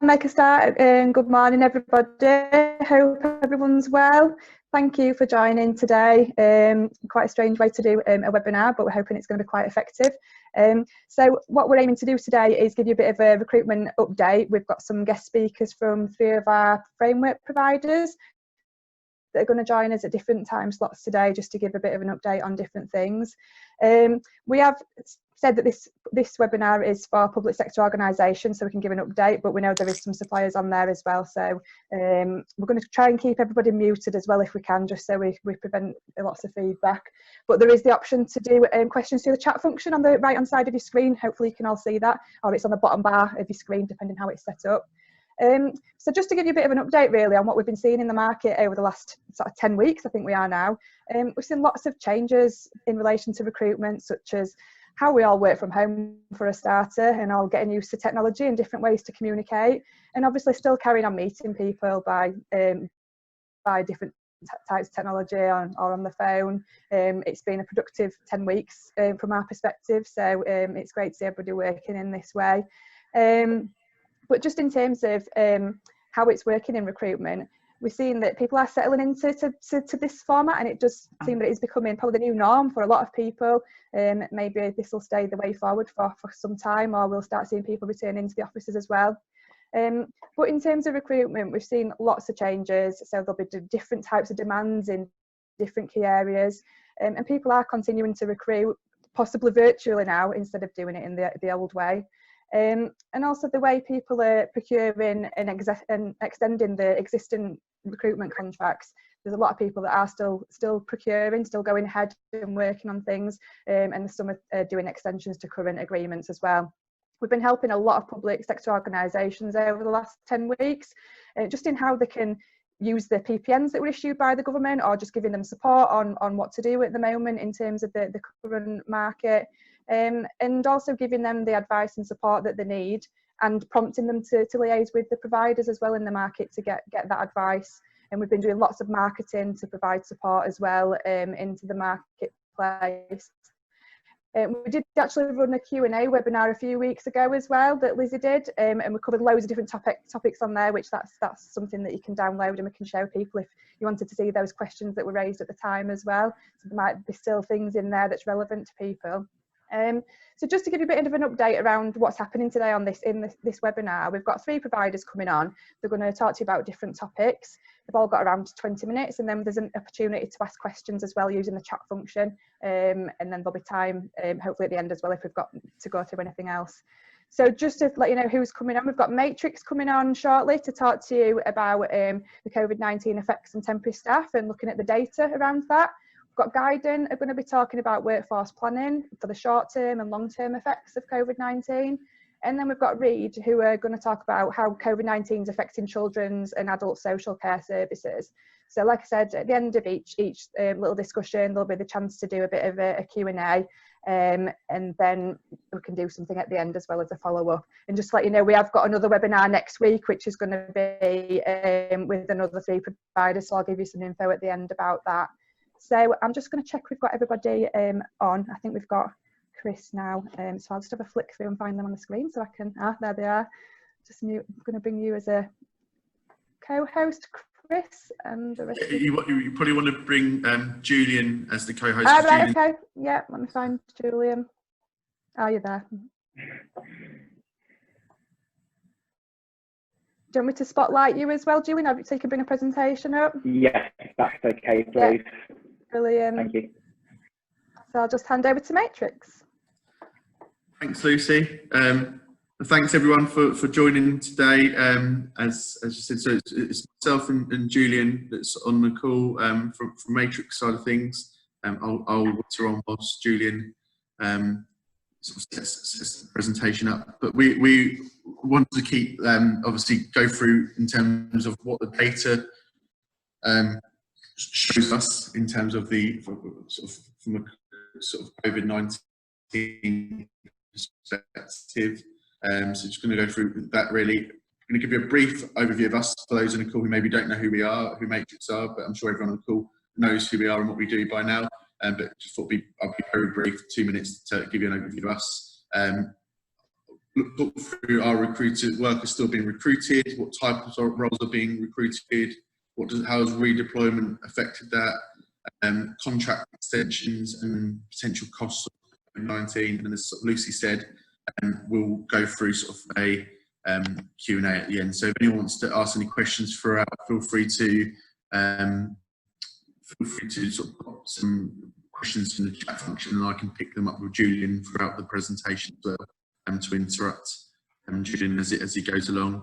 make a start. Good morning, everybody. Hope everyone's well. Thank you for joining today. Quite a strange way to do a webinar, but we're hoping it's going to be quite effective. So what we're aiming to do today is give you a bit of a recruitment update. We've got some guest speakers from 3 of our framework providers that are going to join us at different time slots today, just to give a bit of an update on different things. We have said that this webinar is for public sector organisations, so we can give an update, but we know there is some suppliers on there as well, so we're going to try and keep everybody muted as well if we can, just so we prevent lots of feedback. But there is the option to do questions through the chat function on the right hand side of your screen. Hopefully you can all see that, or it's on the bottom bar of your screen depending how it's set up. So just to give you a bit of an update really on what we've been seeing in the market over the last sort of 10 weeks, I think we are now. We've seen lots of changes in relation to recruitment, such as how we all work from home for a starter, and all getting used to technology and different ways to communicate, and obviously still carrying on meeting people by different types of technology or on the phone. It's been a productive 10 weeks from our perspective, so it's great to see everybody working in this way. But just in terms of how it's working in recruitment, we're seeing that people are settling into this format, and it does seem that it's becoming probably the new norm for a lot of people. Maybe this will stay the way forward for some time, or we'll start seeing people returning to the offices as well. But in terms of recruitment, we've seen lots of changes, so there'll be different types of demands in different key areas, and people are continuing to recruit, possibly virtually now, instead of doing it in the old way. And also the way people are procuring and extending the existing recruitment contracts. There's a lot of people that are still procuring, still going ahead and working on things, and some are doing extensions to current agreements as well. We've been helping a lot of public sector organisations over the last 10 weeks, just in how they can use the PPNs that were issued by the government, or just giving them support on what to do at the moment in terms of the current market. And also giving them the advice and support that they need, and prompting them to liaise with the providers as well in the market to get that advice. And we've been doing lots of marketing to provide support as well into the marketplace. We did actually run a Q&A webinar a few weeks ago as well that Lizzie did, and we covered loads of different topics on there, which that's something that you can download and we can show people if you wanted to see those questions that were raised at the time as well. So there might be still things in there that's relevant to people. So just to give you a bit of an update around what's happening today on this webinar, we've got 3 providers coming on. They're going to talk to you about different topics. They've all got around 20 minutes, and then there's an opportunity to ask questions as well using the chat function, and then there'll be time hopefully at the end as well if we've got to go through anything else. So just to let you know who's coming on, we've got Matrix coming on shortly to talk to you about the COVID-19 effects on temporary staff and looking at the data around that. Got Guidant are going to be talking about workforce planning for the short-term and long-term effects of COVID-19. And then we've got Reed, who are going to talk about how COVID-19 is affecting children's and adult social care services. So like I said, at the end of each little discussion, there'll be the chance to do a bit of a Q&A, and then we can do something at the end as well as a follow-up. And just to let you know, we have got another webinar next week, which is going to be with another 3 providers, so I'll give you some info at the end about that. So I'm just going to check we've got everybody on. I think we've got Chris now, so I'll just have a flick through and find them on the screen so I can, there they are. Just mute. I'm going to bring you as a co-host, Chris, and the rest you probably want to bring Julian as the co-host. Right, okay, yeah, let me find Julian. Oh, you're there. Do you want me to spotlight you as well, Julian, so you can bring a presentation up? Yes, that's okay, please. Yeah. Brilliant. Thank you. So I'll just hand over to Matrix. Thanks, Lucy. Thanks everyone for joining today. As you said, so it's myself and Julian that's on the call from Matrix side of things. I'll water on whilst Julian sort of sets the presentation up. But we want to keep obviously go through in terms of what the data shows us in terms of the sort of from a sort of COVID-19 perspective. So just going to go through that really. I'm going to give you a brief overview of us for those on the call who maybe don't know who we are, who Matrix are, but I'm sure everyone on the call knows who we are and what we do by now. But just thought I'll be very brief, 2 minutes to give you an overview of us. talk through our recruited workers still being recruited, what types of roles are being recruited, how has redeployment affected that, contract extensions and potential costs of COVID-19. And as Lucy said, we'll go through sort of a Q&A at the end. So if anyone wants to ask any questions throughout, feel free to sort of pop some questions in the chat function, and I can pick them up with Julian throughout the presentation as well, to interrupt Julian as he goes along.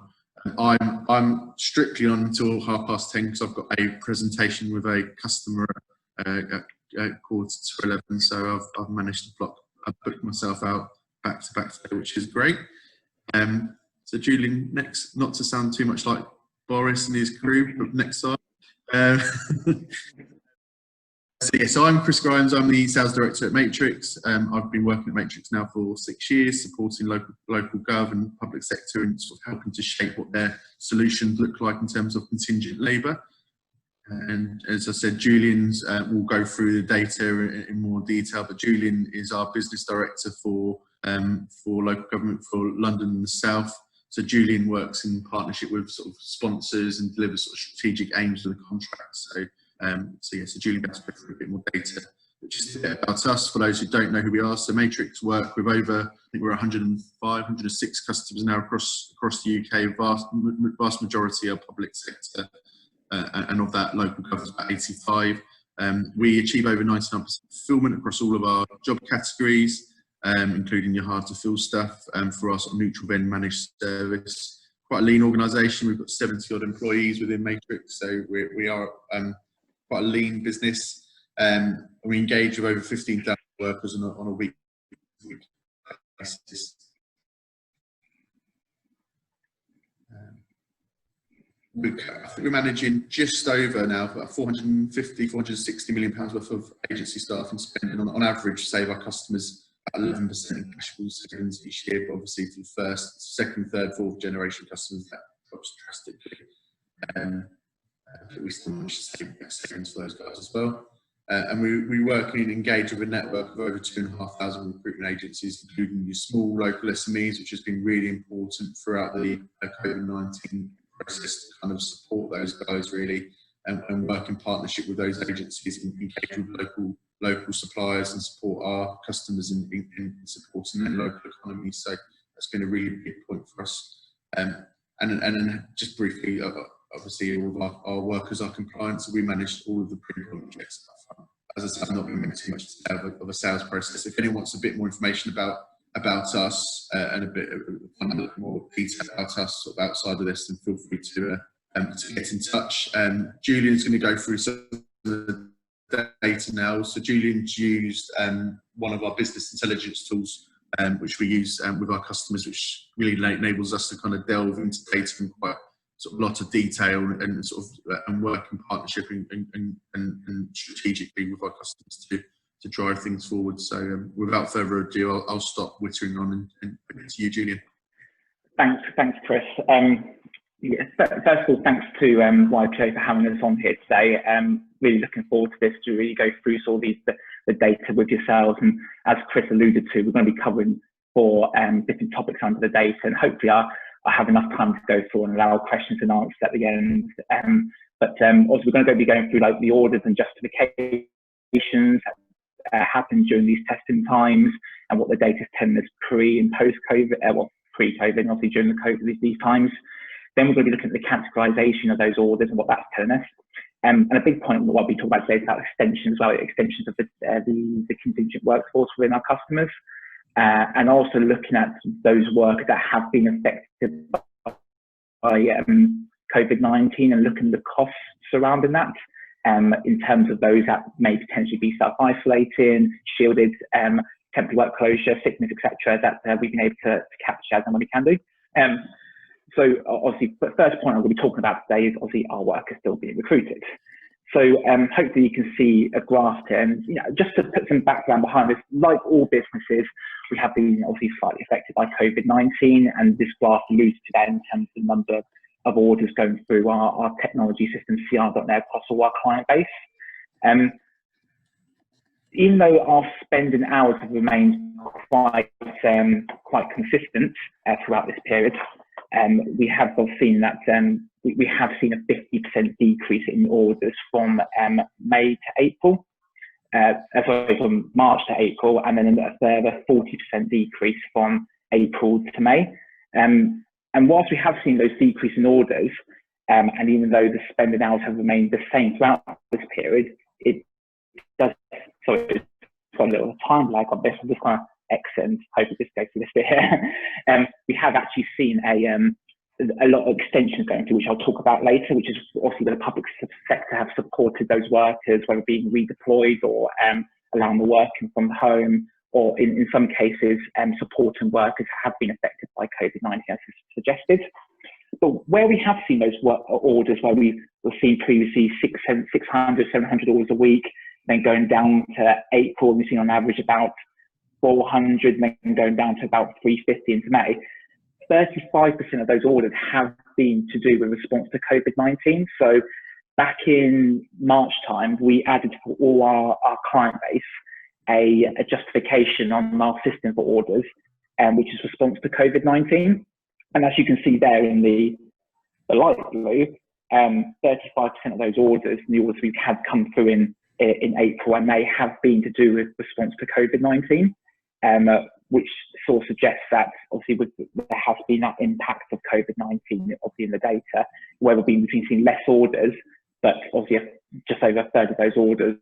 I'm strictly on until 10:30 because I've got a presentation with a customer at 11:15. So I've managed to put myself out back to back today, which is great. So Julian, next, not to sound too much like Boris and his crew, but next slide. So I'm Chris Grimes. I'm the sales director at Matrix. I've been working at Matrix now for 6 years, supporting local gov and public sector and sort of helping to shape what their solutions look like in terms of contingent labour. And as I said, Julian's will go through the data in more detail, but Julian is our business director for local government for London and the South. So Julian works in partnership with sort of sponsors and delivers sort of strategic aims of the contract. So Julian gets to go through a bit more data, which is a bit about us for those who don't know who we are. So Matrix work with over, I think we're 105, 106 customers now across the UK. Vast majority are public sector, and of that, local government about 85. We achieve over 99% fulfilment across all of our job categories, including your hard to fill stuff, for our sort of neutral vendor managed service. Quite a lean organisation. We've got 70 odd employees within Matrix, so we are quite a lean business. We engage with over 15,000 workers on a weekly basis. I think we're managing just over now about 450, 460 million pounds worth of agency staff and spending on average save our customers about 11% in cash flow savings each year. But obviously for the first, second, third, fourth generation customers, that drops drastically. But we still manage to save savings for those guys as well. And we work and engage with a network of over 2,500 recruitment agencies, including your small local SMEs, which has been really important throughout the COVID-19 process to kind of support those guys really, and work in partnership with those agencies and engage with local suppliers and support our customers in supporting their local economy. So that's been a really big point for us. And then just briefly, obviously all of our workers are compliant, so we manage all of the pre-employment checks. As I said, I'm not going to make too much of a sales process. If anyone wants a bit more information about us and a bit more detail about us sort of outside of this, then feel free to get in touch. Julian's going to go through some of the data now. So Julian's used one of our business intelligence tools, which we use with our customers, which really enables us to kind of delve into data in quite sort of lot of detail and sort of and work in partnership and strategically with our customers to drive things forward. So without further ado, I'll stop whittering on and bring it to you, Julian. Thanks, Chris. First of all, thanks to YPO for having us on here today. Really looking forward to this, to really go through all the data with yourselves. And as Chris alluded to, we're going to be covering 4 different topics under the data, and hopefully I have enough time to go through and allow questions and answers at the end. Also we're going to be going through like the orders and justifications that happened during these testing times, and what the data is telling us pre and post COVID, pre-COVID, and obviously during the COVID these times. Then we're going to be looking at the categorization of those orders and what that's telling us. And a big point of what we talk about today is about extensions, well, extensions of the contingent workforce within our customers, and also looking at those workers that have been affected by COVID-19 and looking at the costs surrounding that, in terms of those that may potentially be self-isolating, shielded, temporary work closure, sickness, etc., that we've been able to capture as and when we can do. So obviously, the first point I'm going to be talking about today is obviously our workers still being recruited. So hopefully you can see a graph here, and just to put some background behind this, like all businesses, we have been obviously slightly affected by COVID-19, and this graph alludes to that in terms of the number of orders going through our technology system, CR.net, across all our client base. even though our spending hours have remained quite consistent throughout this period, we have seen that we have seen a 50% decrease in orders from May to April, sorry, from March to April, and then a further 40% decrease from April to May. And whilst we have seen those decrease in orders, and even though the spending hours have remained the same throughout this period, it does, sorry, it's got a little time lag on this. I'm just going to exit and hope it just goes through this bit here. We have actually seen a lot of extensions going through, which I'll talk about later, which is obviously where the public sector have supported those workers, whether being redeployed or allowing them working from home, or in some cases, supporting workers have been affected by COVID-19, as suggested. But where we have seen those orders, where we've seen previously 600, 700 orders a week, then going down to April, we've seen on average about 400, then going down to about 350 into May. 35% of those orders have been to do with response to COVID-19. So back in March time, we added for all our client base a justification on our system for orders, which is response to COVID-19. And as you can see there in the light blue, 35% of those orders, the orders we've had come through in April and May, have been to do with response to COVID-19, which sort of suggests that obviously there has been that impact of COVID-19 obviously in the data, where we've seen less orders, but obviously just over a third of those orders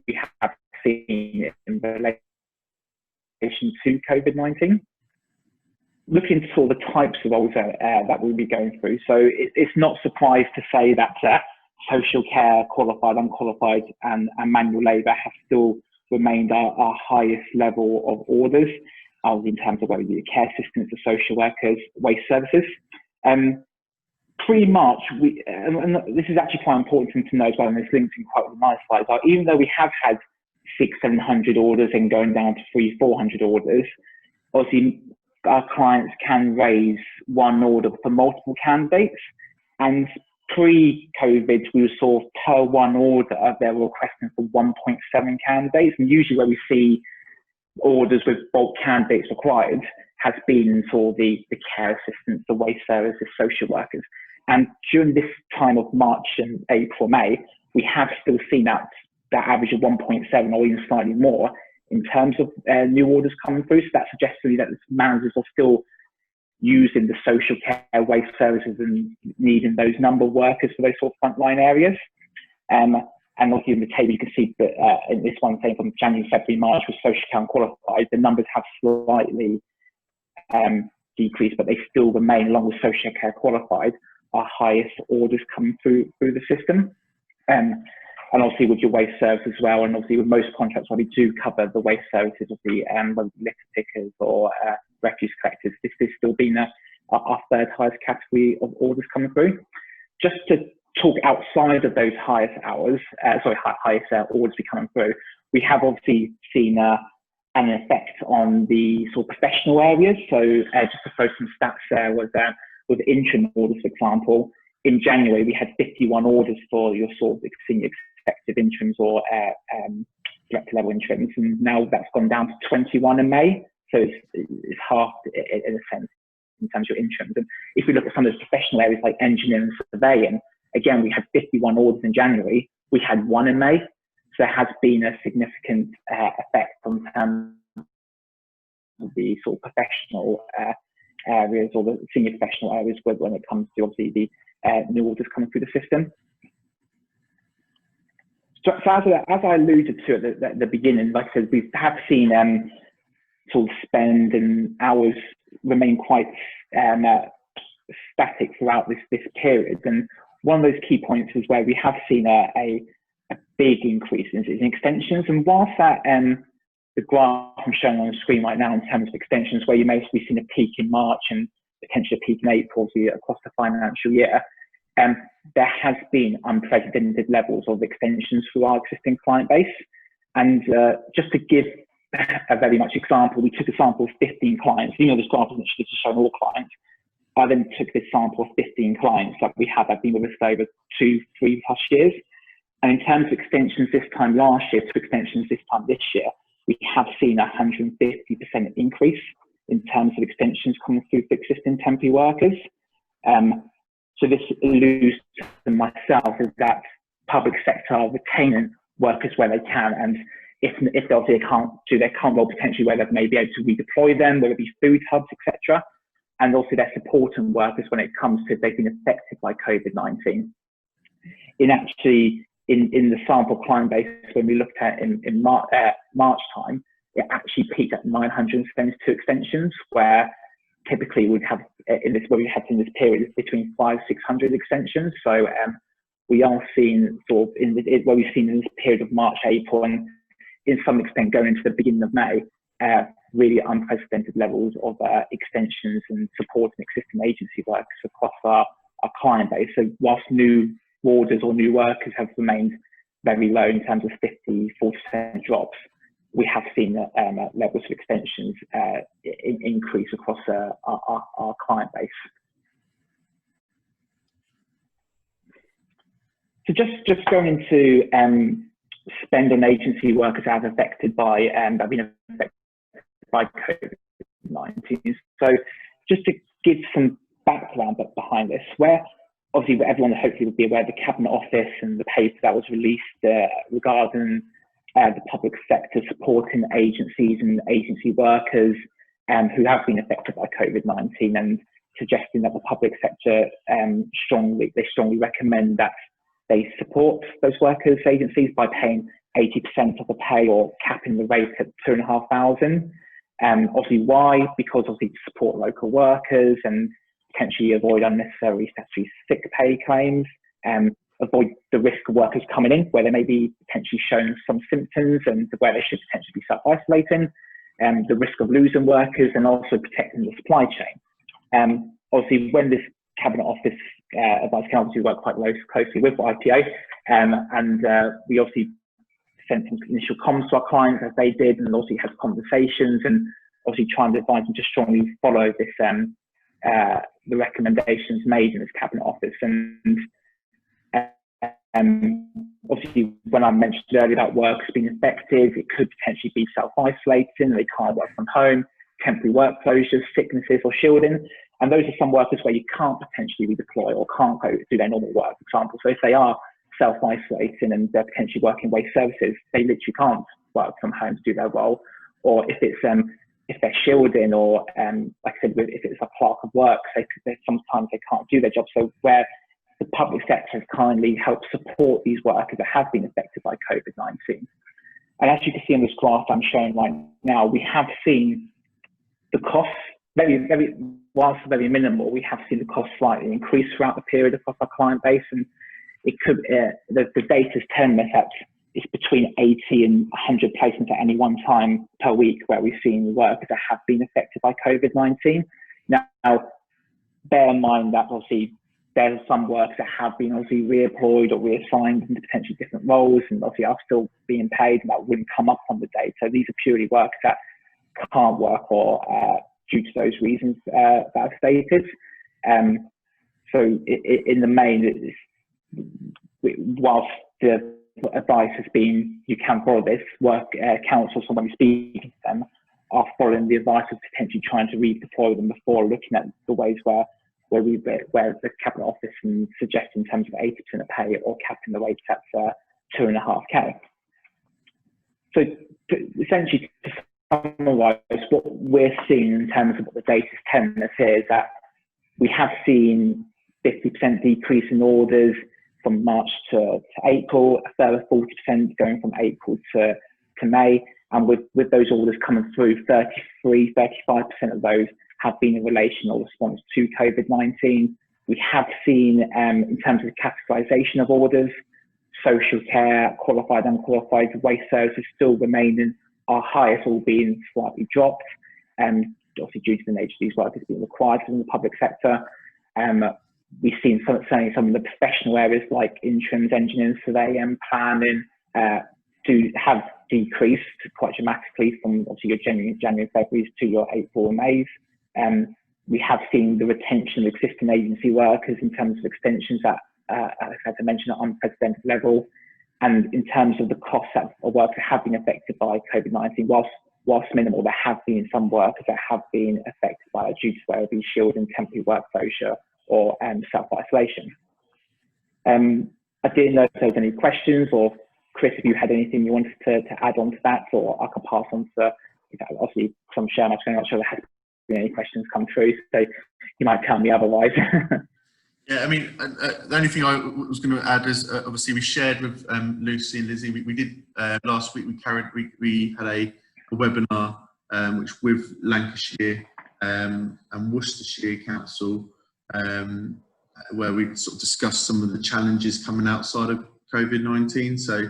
we have seen in relation to COVID-19. Looking for the types of roles that we'll be going through. So it's not surprised to say that social care, qualified, unqualified, and manual labour have still remained our highest level of orders, in terms of whether you're care assistants or social workers, waste services. Pre-March, and this is actually quite important to know as well, and this links in quite with my slides, even though we have had 600-700 orders and going down to 300-400 orders, obviously our clients can raise one order for multiple candidates, and pre-COVID, we saw per one order, they were requesting for 1.7 candidates, and usually where we see orders with bulk candidates required has been for the care assistants, the waste services, social workers. And during this time of March and April, May, we have still seen that average of 1.7 or even slightly more in terms of new orders coming through. So that suggests to me that managers are still using the social care, waste services, and needing those number of workers for those sort of frontline areas. And obviously in the table you can see that in this one saying from January, February, March with social care unqualified, the numbers have slightly decreased, but they still remain, along with social care qualified, our highest orders coming through the system. And obviously with your waste service as well, and obviously with most contracts where we do cover the waste services of the litter pickers or refuse collectors, this has still been our third highest category of orders coming through. Just to talk outside of those highest hours, highest orders coming through, we have obviously seen an effect on the sort of professional areas. So just to throw some stats there, with interim orders, for example, in January we had 51 orders for your sort of senior executive interims or director level interims, and now that's gone down to 21 in May. So it's half in a sense in terms of your interims. And if we look at some of those professional areas like engineering and surveying, again, we had 51 orders in January, we had 1 in May. So there has been a significant effect on the sort of professional areas or the senior professional areas when it comes to obviously the new orders coming through the system. So as I alluded to at the beginning, like I said, we have seen sort of spend and hours remain quite static throughout this period. And one of those key points is where we have seen a big increase in extensions. And whilst that the graph I'm showing on the screen right now in terms of extensions, where you may have seen a peak in March and potentially a peak in April across the financial year, there has been unprecedented levels of extensions through our existing client base. And just to give a very much example, we took a sample of 15 clients. You know, this graph isn't just showing all clients. I then took this sample of 15 clients that we have been with us for over 2-3+ years. And in terms of extensions this time last year to extensions this time this year, we have seen a 150% increase in terms of extensions coming through for existing temporary workers. So this alludes to myself is that public sector are retaining workers where they can, and if they obviously can't do their current role, potentially where they may be able to redeploy them, whether it be food hubs, etc. And also they're supporting workers when it comes to if they've been affected by COVID-19. In the sample client base, when we looked at in March time, it actually peaked at 972 extensions, where typically we'd have in this period between 500-600 extensions. So we are seeing sort of what we've seen in this period of March, April, and in some extent going into the beginning of May, really unprecedented levels of extensions and supporting existing agency workers across our client base. So whilst new orders or new workers have remained very low in terms of 40% drops, we have seen levels of extensions increase across our client base. So just going into spend on agency workers as affected by that been affected by COVID-19. So just to give some background behind this, where obviously everyone hopefully would be aware of the Cabinet Office and the paper that was released regarding the public sector supporting agencies and agency workers who have been affected by COVID-19, and suggesting that the public sector strongly recommend that they support those workers' agencies by paying 80% of the pay or capping the rate at $2,500. Obviously, why? Because obviously to support local workers and potentially avoid unnecessary statutory sick pay claims, avoid the risk of workers coming in where they may be potentially showing some symptoms and where they should potentially be self-isolating, the risk of losing workers, and also protecting the supply chain. Obviously, when this Cabinet Office advice can obviously work quite closely with IPO, and we obviously sent some initial comms to our clients as they did, and also had conversations and obviously trying to advise them to strongly follow this the recommendations made in this Cabinet Office. And obviously, when I mentioned earlier about workers being affected, it could potentially be self-isolating, they can't work from home, temporary work closures, sicknesses or shielding. And those are some workers where you can't potentially redeploy or can't go do their normal work, for example. So if they are self-isolating and they're potentially working waste services, they literally can't work from home to do their role. Or if it's if they're shielding, or like I said, if it's a clerk of work, sometimes they can't do their job. So where the public sector has kindly helped support these workers that have been affected by COVID-19. And as you can see on this graph I'm showing right now, we have seen the costs whilst very minimal, we have seen the costs slightly increase throughout the period across our client base. And it could, the data is telling us that it's between 80 and 100 placements at any one time per week where we've seen workers that have been affected by COVID-19. Now, bear in mind that obviously there are some workers that have been obviously reemployed or reassigned into potentially different roles and obviously are still being paid, and that wouldn't come up on the data. So these are purely workers that can't work or due to those reasons that I've stated. So in the main, whilst the advice has been you can follow this, work council, someone speaking to them, are following the advice of potentially trying to redeploy them before looking at the ways where the Cabinet Office can suggest in terms of 80% of pay or capping the wage at 2.5K. So essentially, to summarise, what we're seeing in terms of what the data is telling us here is that we have seen 50% decrease in orders from March to April, a further 40% going from April to May. And with those orders coming through, 35% of those have been in relation or response to COVID-19. We have seen, in terms of the categorisation of orders, social care, qualified, unqualified, waste services still remaining our highest, all being slightly dropped, obviously due to the nature of these workers being required from the public sector. We've seen certainly some of the professional areas like interims, engineering, surveying, planning, have decreased quite dramatically from obviously your January, February to your April and May's. We have seen the retention of existing agency workers in terms of extensions at, as I mentioned, at unprecedented level. And in terms of the costs that workers have been affected by COVID-19, whilst minimal, there have been some workers that have been affected by it due to whether it be shield and temporary work closure or self-isolation. I didn't know if there was any questions, or Chris, if you had anything you wanted to add on to that, or I can pass on to, obviously, from sharing my screen, I'm not sure there has been any questions come through, so you might tell me otherwise. Yeah, I mean, the only thing I was going to add is obviously we shared with Lucy and Lizzie. We did last week. We had a webinar which with Lancashire and Worcestershire Council, where we sort of discussed some of the challenges coming outside of COVID-19. So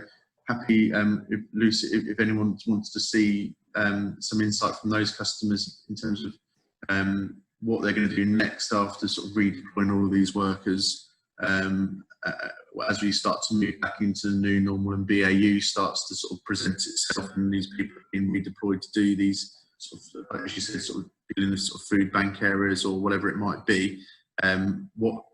happy if Lucy, if anyone wants to see some insight from those customers in terms of what they're going to do next after sort of redeploying all of these workers as we start to move back into the new normal and BAU starts to sort of present itself, and these people are being redeployed to do these sort of, as you said, sort of dealing with sort of food bank areas or whatever it might be. What's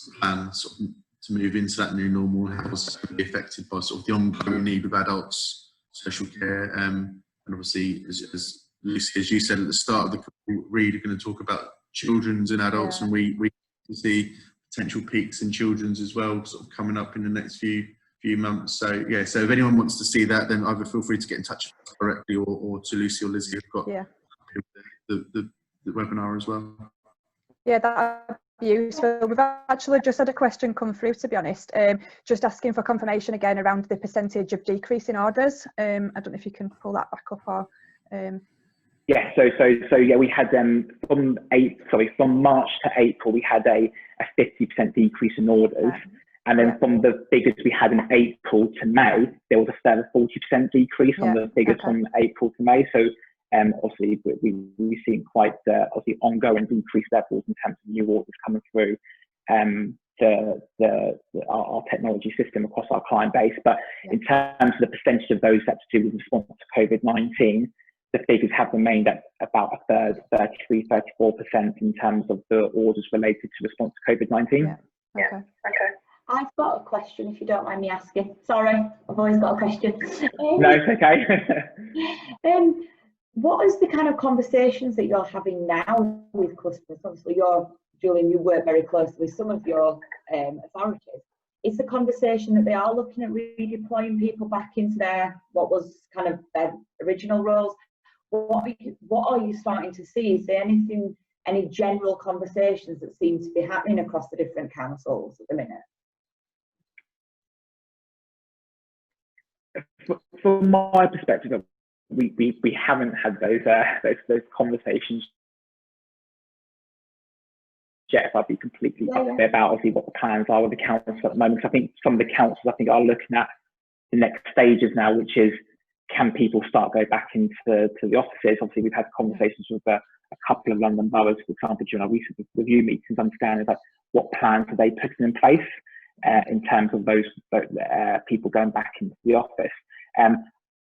the plan sort of to move into that new normal, and how it's going to be affected by sort of the ongoing need of adults, social care, and obviously as Lucy, as you said at the start of the call, Reed are going to talk about children's and adults, and we see potential peaks in children's as well, sort of coming up in the next few months. So yeah, so if anyone wants to see that, then either feel free to get in touch directly or to Lucy or Lizzie who've got the webinar as well. Yeah, that'd be useful. We've actually just had a question come through, to be honest, just asking for confirmation again around the percentage of decrease in orders. I don't know if you can pull that back up or. Yeah, so yeah, we had from March to April, we had a 50% decrease in orders, and then from the figures we had in April to May, there was a further 40% decrease on the figures from April to May. So obviously we've seen quite obviously ongoing decreased levels in terms of new orders coming through our technology system across our client base. But in terms of the percentage of those that to do with response to COVID-19, the figures have remained at about a third, 33–34% in terms of the orders related to response to COVID-19. Okay. I've got a question, if you don't mind me asking. Sorry, I've always got a question. No, it's okay. What is the kind of conversations that you're having now with customers? Obviously, Julian, you work very closely with some of your authorities. Is the conversation that they are looking at redeploying people back into what was kind of their original roles? What are you starting to see? Is there any general conversations that seem to be happening across the different councils at the minute? From my perspective, we haven't had those conversations yet. If I'd be completely clear about obviously what the plans are with the councils at the moment. I think some of the councils are looking at the next stages now, which is, can people start going back into the offices? Obviously, we've had conversations with a couple of London boroughs, for example, during our recent review meetings, understanding what plans are they putting in place in terms of those people going back into the office.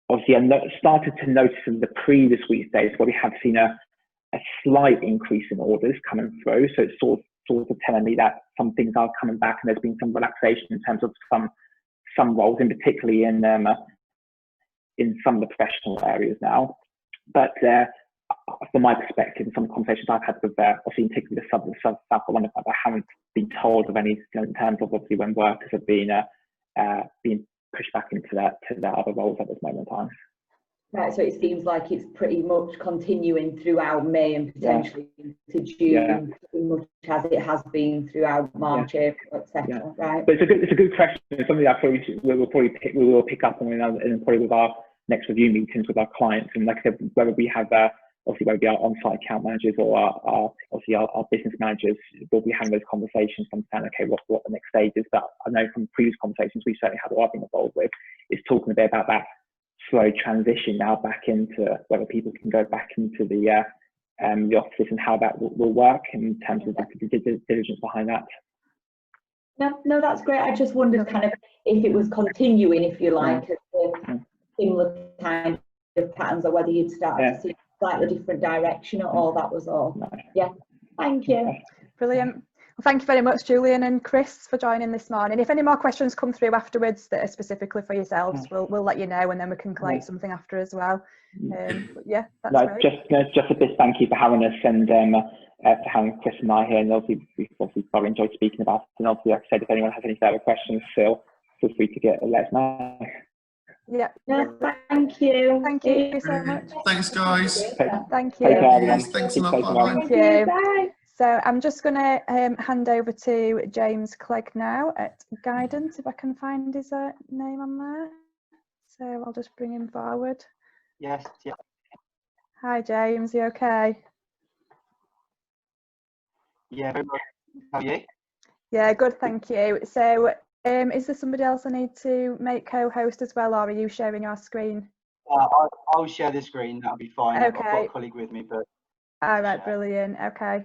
Obviously, I started to notice in the previous weekdays where we have seen a slight increase in orders coming through. So it's sort of telling me that some things are coming back, and there's been some relaxation in terms of some roles, in particularly in some of the professional areas now. But from my perspective, in some conversations I've had with, obviously, particularly the South of London, I haven't been told of any in terms of obviously when workers have been pushed back into the other roles at this moment in time. Right, so it seems like it's pretty much continuing throughout May and potentially into June, pretty much as it has been throughout March, April, etc. Right. But it's a good question. Something that we will pick up on and probably with our next review meetings with our clients. And like I said, whether we have obviously whether we are on-site account managers or our business managers, we'll be having those conversations to understand, okay, what the next stage is. But I know from previous conversations we certainly had, what I've been involved with, is talking a bit about that slow transition now back into whether people can go back into the offices and how that will work in terms of the diligence behind that. No, that's great. I just wondered kind of if it was continuing, if you like, similar kind of patterns, or whether you'd start to see a slightly different direction at all. That was all. Yeah, thank you. Brilliant. Well, thank you very much, Julian and Chris, for joining this morning. If any more questions come through afterwards that are specifically for yourselves, we'll let you know, and then we can collate something after as well. But yeah, that's great. Just a big thank you for having us, and for having Chris and I here. And obviously, we've probably enjoyed speaking about it. And obviously, like I said, if anyone has any further questions, feel free to let us know. Yeah. Thank you. Thank you so much. Thanks, guys. Thank you. Thanks a lot. Bye. Thank you. Bye. So I'm just going to hand over to James Clegg now at Guidant, if I can find his name on there. So I'll just bring him forward. Yes. Yeah. Hi, James. You okay? Yeah. Very well. How are you? Yeah, good. Thank you. So is there somebody else I need to make co-host as well, or are you sharing your screen? I'll share the screen. That'll be fine. Okay. I've got a colleague with me, but. All right, brilliant. Okay.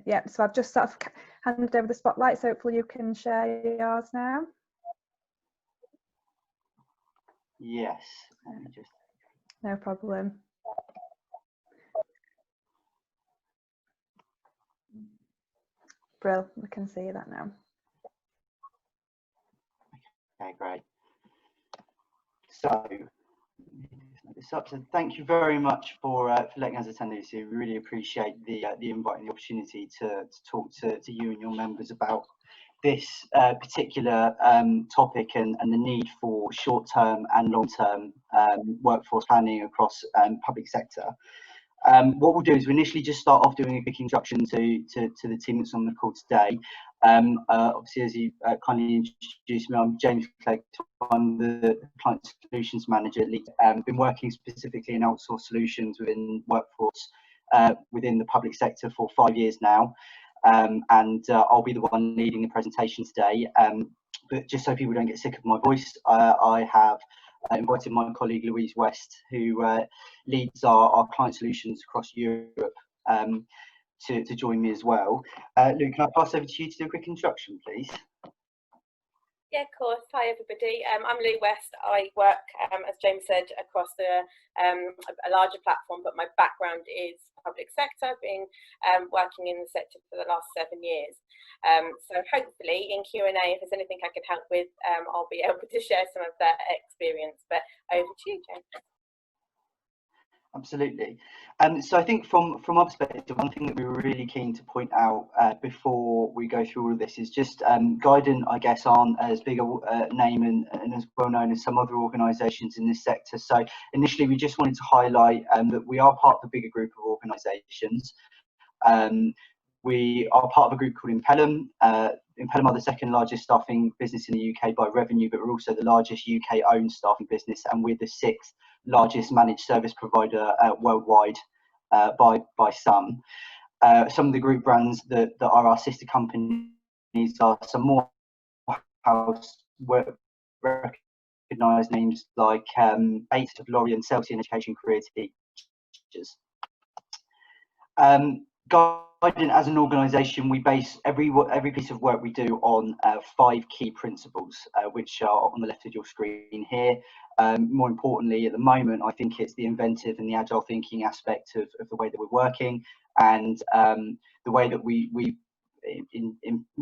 Yeah, so I've just sort of handed over the spotlight, so hopefully you can share yours now. Yes. Let me just. No problem. Brill, we can see that now. Okay, great. So thank you very much for letting us attend this. We really appreciate the invite and the opportunity to talk to you and your members about this particular topic and the need for short-term and long-term workforce planning across public sector. What we'll do is we initially just start off doing a quick introduction to the team that's on the call today. Obviously, as you kindly introduced me, I'm James Clegg. I'm the Client Solutions Manager at Lead. Been working specifically in outsourced solutions within workforce within the public sector for 5 years now. And I'll be the one leading the presentation today. But just so people don't get sick of my voice, I have invited my colleague Louise West, who leads our client solutions across Europe, to join me as well. Luke, can I pass over to you to do a quick introduction, please? Yeah, of course. Hi, everybody. I'm Lou West. I work, as James said, across a larger platform, but my background is public sector, being working in the sector for the last 7 years. So hopefully in Q&A, if there's anything I can help with, I'll be able to share some of that experience. But over to you, James. Absolutely. So I think from our perspective, one thing that we were really keen to point out before we go through all of this is just Guidant, I guess, aren't as big a name and as well known as some other organisations in this sector. So initially, we just wanted to highlight that we are part of a bigger group of organisations. We are part of a group called Impellum. Impellum are the second largest staffing business in the UK by revenue, but we're also the largest UK-owned staffing business, and we're the 6th largest managed service provider worldwide by some. Some of the group brands that are our sister companies are some more house recognised names like Bates, Lorien, Celsius, and Education Career Teachers. Guidant as an organisation, we base every piece of work we do on 5 key principles, which are on the left of your screen here. More importantly, at the moment, I think it's the inventive and the agile thinking aspect of the way that we're working, and the way that we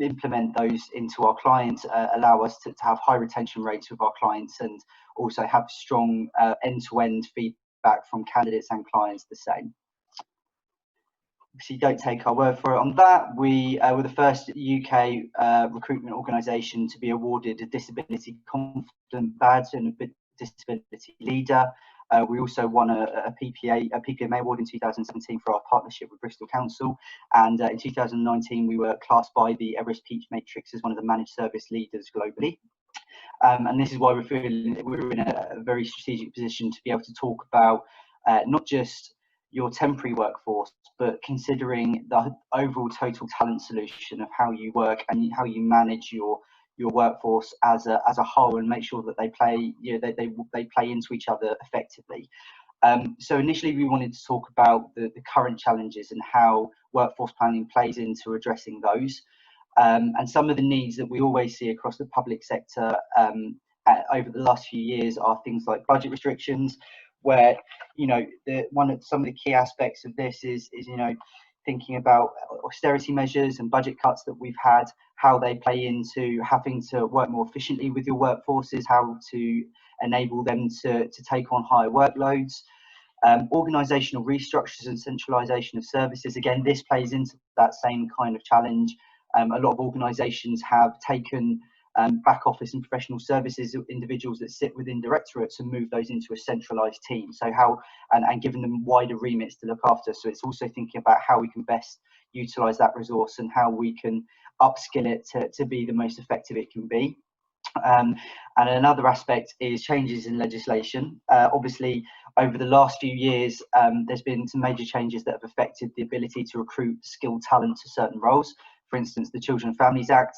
implement those into our clients allow us to have high retention rates with our clients, and also have strong end-to-end feedback from candidates and clients the same. Obviously, don't take our word for it on that. We were the first UK recruitment organisation to be awarded a Disability Confident Badge and a Disability Leader. We also won a PPMA award in 2017 for our partnership with Bristol Council, and in 2019 we were classed by the Everest Peach Matrix as one of the managed service leaders globally. And this is why we're feeling we're in a very strategic position to be able to talk about not just your temporary workforce, but considering the overall total talent solution of how you work and how you manage your workforce as a whole, and make sure that they play, they play into each other effectively. So initially we wanted to talk about the current challenges and how workforce planning plays into addressing those, and some of the needs that we always see across the public sector over the last few years are things like budget restrictions, where some of the key aspects of this is thinking about austerity measures and budget cuts that we've had, how they play into having to work more efficiently with your workforces, how to enable them to take on higher workloads. Organisational restructures and centralisation of services. Again, this plays into that same kind of challenge. A lot of organisations have taken back office and professional services individuals that sit within directorates and move those into a centralised team. So how, and given them wider remits to look after. So it's also thinking about how we can best utilise that resource and how we can upskill it to be the most effective it can be. And another aspect is changes in legislation. Obviously, over the last few years, there's been some major changes that have affected the ability to recruit skilled talent to certain roles. For instance, the Children and Families Act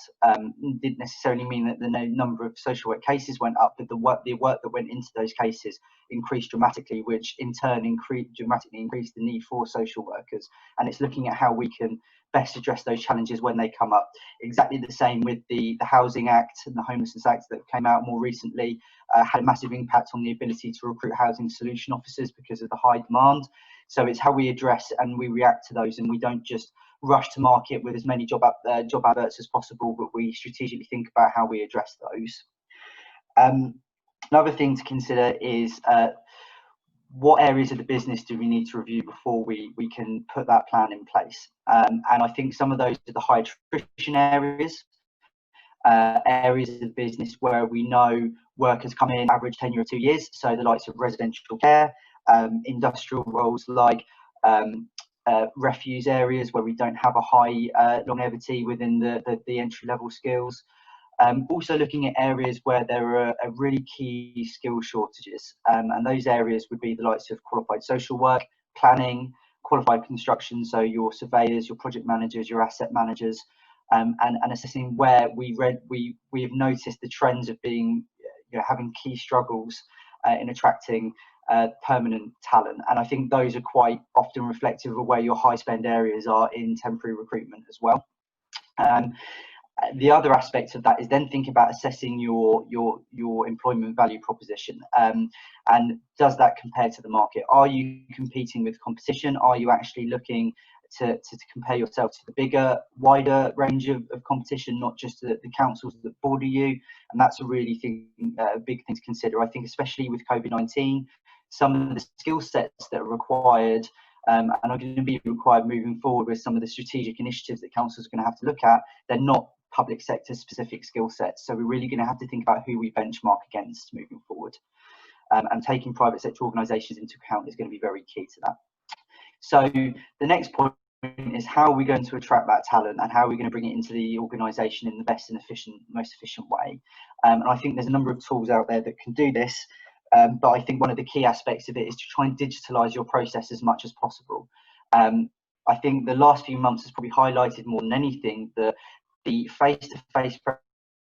didn't necessarily mean that the number of social work cases went up, but the work that went into those cases increased dramatically, which in turn dramatically increased the need for social workers. And it's looking at how we can best address those challenges when they come up. Exactly the same with the Housing Act and the Homelessness Act that came out more recently, had a massive impact on the ability to recruit housing solution officers because of the high demand. So it's how we address and we react to those, and we don't just rush to market with as many job adverts as possible, but we strategically think about how we address those. Another thing to consider is what areas of the business do we need to review before we can put that plan in place? And I think some of those are the high attrition areas, areas of the business where we know workers come in average tenure of 2 years, so the likes of residential care, industrial roles like refuse areas where we don't have a high longevity within the entry-level skills. Also looking at areas where there are really key skill shortages, and those areas would be the likes of qualified social work, planning, qualified construction, so your surveyors, your project managers, your asset managers, and assessing where we have noticed the trends of being, having key struggles in attracting permanent talent. And I think those are quite often reflective of where your high spend areas are in temporary recruitment as well. The other aspect of that is then thinking about assessing your employment value proposition, and does that compare to the market? Are you competing with competition? Are you actually looking to compare yourself to the bigger, wider range of competition, not just the councils that border you? And that's a really big thing to consider. I think especially with COVID-19, some of the skill sets that are required and are going to be required moving forward with some of the strategic initiatives that councils are going to have to look at, they're not public sector specific skill sets. So we're really going to have to think about who we benchmark against moving forward. And taking private sector organisations into account is going to be very key to that. So the next point is how are we going to attract that talent and how are we going to bring it into the organisation in the best and most efficient way. And I think there's a number of tools out there that can do this. But I think one of the key aspects of it is to try and digitalise your process as much as possible. I think the last few months has probably highlighted more than anything the face-to-face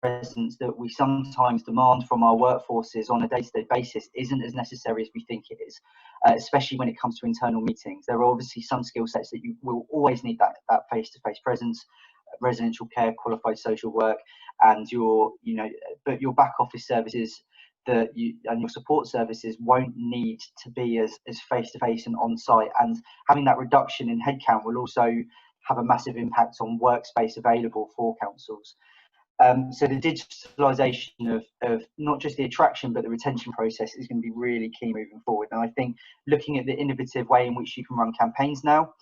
presence that we sometimes demand from our workforces on a day-to-day basis isn't as necessary as we think it is, especially when it comes to internal meetings. There are obviously some skill sets that you will always need that face-to-face presence, residential care, qualified social work, and but your back office services and your support services won't need to be as face-to-face and on-site. And having that reduction in headcount will also have a massive impact on workspace available for councils. So the digitalisation of not just the attraction but the retention process is going to be really key moving forward. And I think looking at the innovative way in which you can run campaigns now,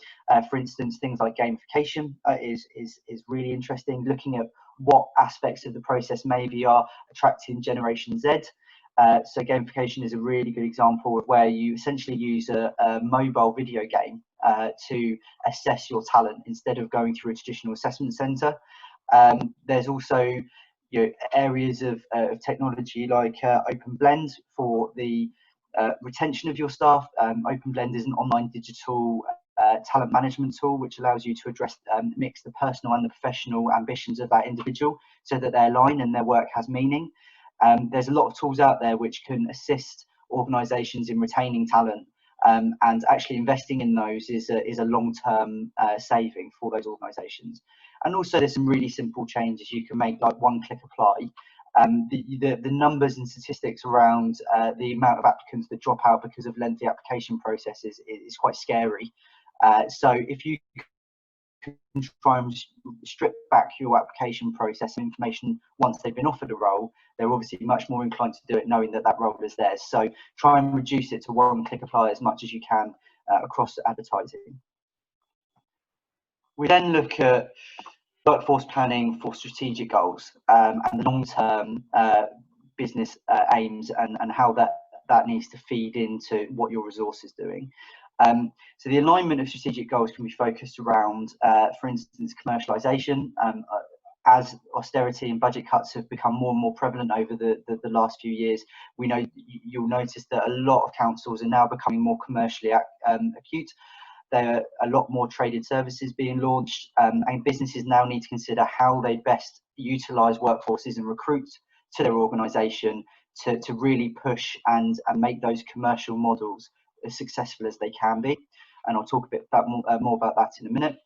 for instance, things like gamification is really interesting. Looking at what aspects of the process maybe are attracting Generation Z. So gamification is a really good example of where you essentially use a mobile video game to assess your talent instead of going through a traditional assessment centre. There's also areas of technology like Open Blend for the retention of your staff. Open Blend is an online digital talent management tool which allows you to mix the personal and the professional ambitions of that individual so that they align and their work has meaning. There's a lot of tools out there which can assist organisations in retaining talent, and actually investing in those is a long-term saving for those organisations. And also there's some really simple changes you can make, like one-click apply. The numbers and statistics around the amount of applicants that drop out because of lengthy application processes is quite scary. So if you can try and strip back your application process and information once they've been offered a role, they're obviously much more inclined to do it knowing that that role is theirs. So try and reduce it to one-click apply as much as you can across advertising. We then look at workforce planning for strategic goals and the long-term business aims and how that needs to feed into what your resource is doing. So the alignment of strategic goals can be focused around, for instance, commercialisation. As austerity and budget cuts have become more and more prevalent over the last few years, we know you'll notice that a lot of councils are now becoming more commercially acute. There are a lot more traded services being launched, and businesses now need to consider how they best utilise workforces and recruit to their organisation to really push and make those commercial models as successful as they can be. And I'll talk a bit more about that in a minute.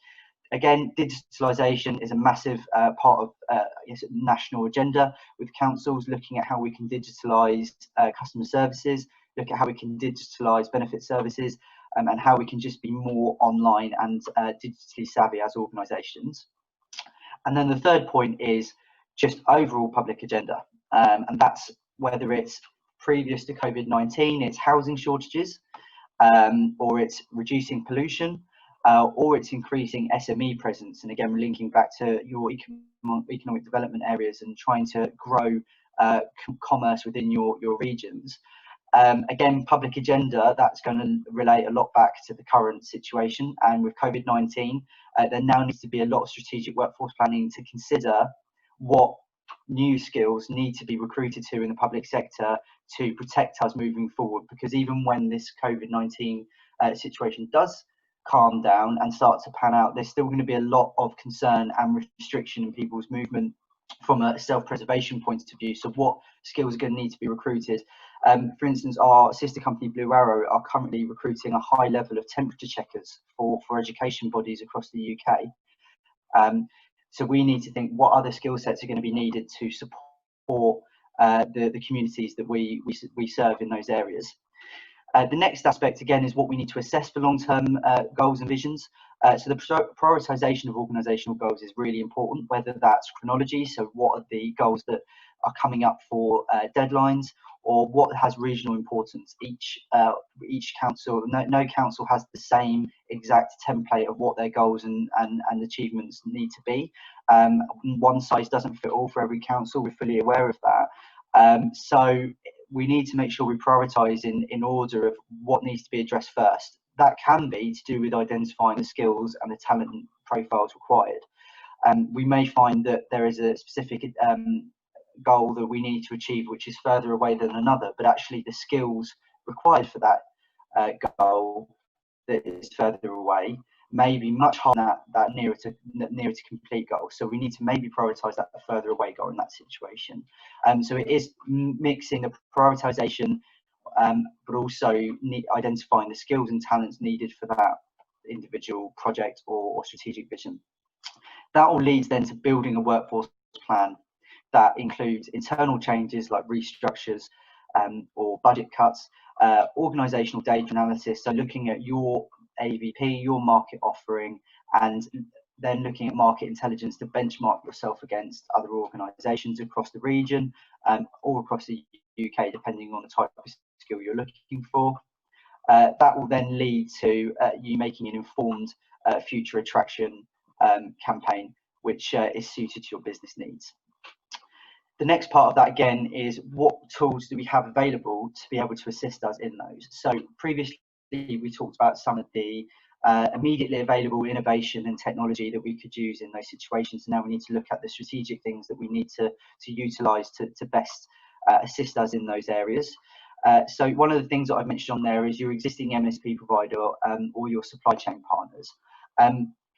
Again, digitalisation is a massive part of national agenda, with councils looking at how we can digitalise customer services, look at how we can digitalise benefit services, and how we can just be more online and digitally savvy as organisations. And then the third point is just overall public agenda, and that's whether it's previous to COVID-19, it's housing shortages, or it's reducing pollution, or it's increasing SME presence. And again, we're linking back to your economic development areas and trying to grow commerce within your regions. Again, public agenda, that's going to relate a lot back to the current situation. And with COVID-19, there now needs to be a lot of strategic workforce planning to consider what new skills need to be recruited to in the public sector to protect us moving forward. Because even when this COVID-19 situation does calm down and start to pan out, there's still going to be a lot of concern and restriction in people's movement from a self-preservation point of view. So what skills are going to need to be recruited? For instance, our sister company Blue Arrow are currently recruiting a high level of temperature checkers for education bodies across the UK. So we need to think what other skill sets are going to be needed to support the communities that we serve in those areas. The next aspect, again, is what we need to assess for long-term goals and visions. So the prioritisation of organisational goals is really important, whether that's chronology, so what are the goals that are coming up for deadlines, or what has regional importance. Each council, no council has the same exact template of what their goals and achievements need to be. One size doesn't fit all for every council, we're fully aware of that. So we need to make sure we prioritise in order of what needs to be addressed first. That can be to do with identifying the skills and the talent profiles required. We may find that there is a specific goal that we need to achieve which is further away than another, but actually the skills required for that goal that is further away may be much higher than that nearer to complete goal. So we need to maybe prioritise that further away goal in that situation. So it is mixing the prioritisation, but also identifying the skills and talents needed for that individual project or strategic vision. That all leads then to building a workforce plan that includes internal changes like restructures or budget cuts, organisational data analysis, so looking at your AVP, your market offering, and then looking at market intelligence to benchmark yourself against other organisations across the region or across the UK, depending on the type of skill you're looking for. That will then lead to you making an informed future attraction campaign, which is suited to your business needs. The next part of that, again, is what tools do we have available to be able to assist us in those. So previously we talked about some of the immediately available innovation and technology that we could use in those situations. Now we need to look at the strategic things that we need to utilise to best assist us in those areas. So one of the things that I've mentioned on there is your existing MSP provider or your supply chain partners.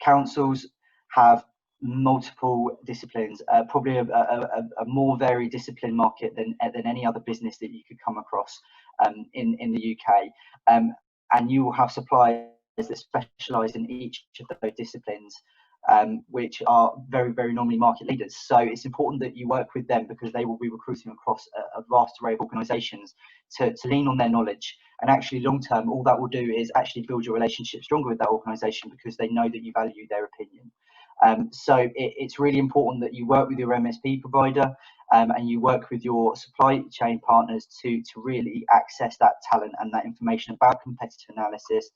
Councils have multiple disciplines, probably a more varied discipline market than any other business that you could come across in the UK. And you will have suppliers that specialise in each of those disciplines which are very, very normally market leaders. So it's important that you work with them, because they will be recruiting across a vast array of organisations to lean on their knowledge. And actually, long term, all that will do is actually build your relationship stronger with that organisation, because they know that you value their opinion. So it's really important that you work with your MSP provider and you work with your supply chain partners to really access that talent and that information about competitive analysis.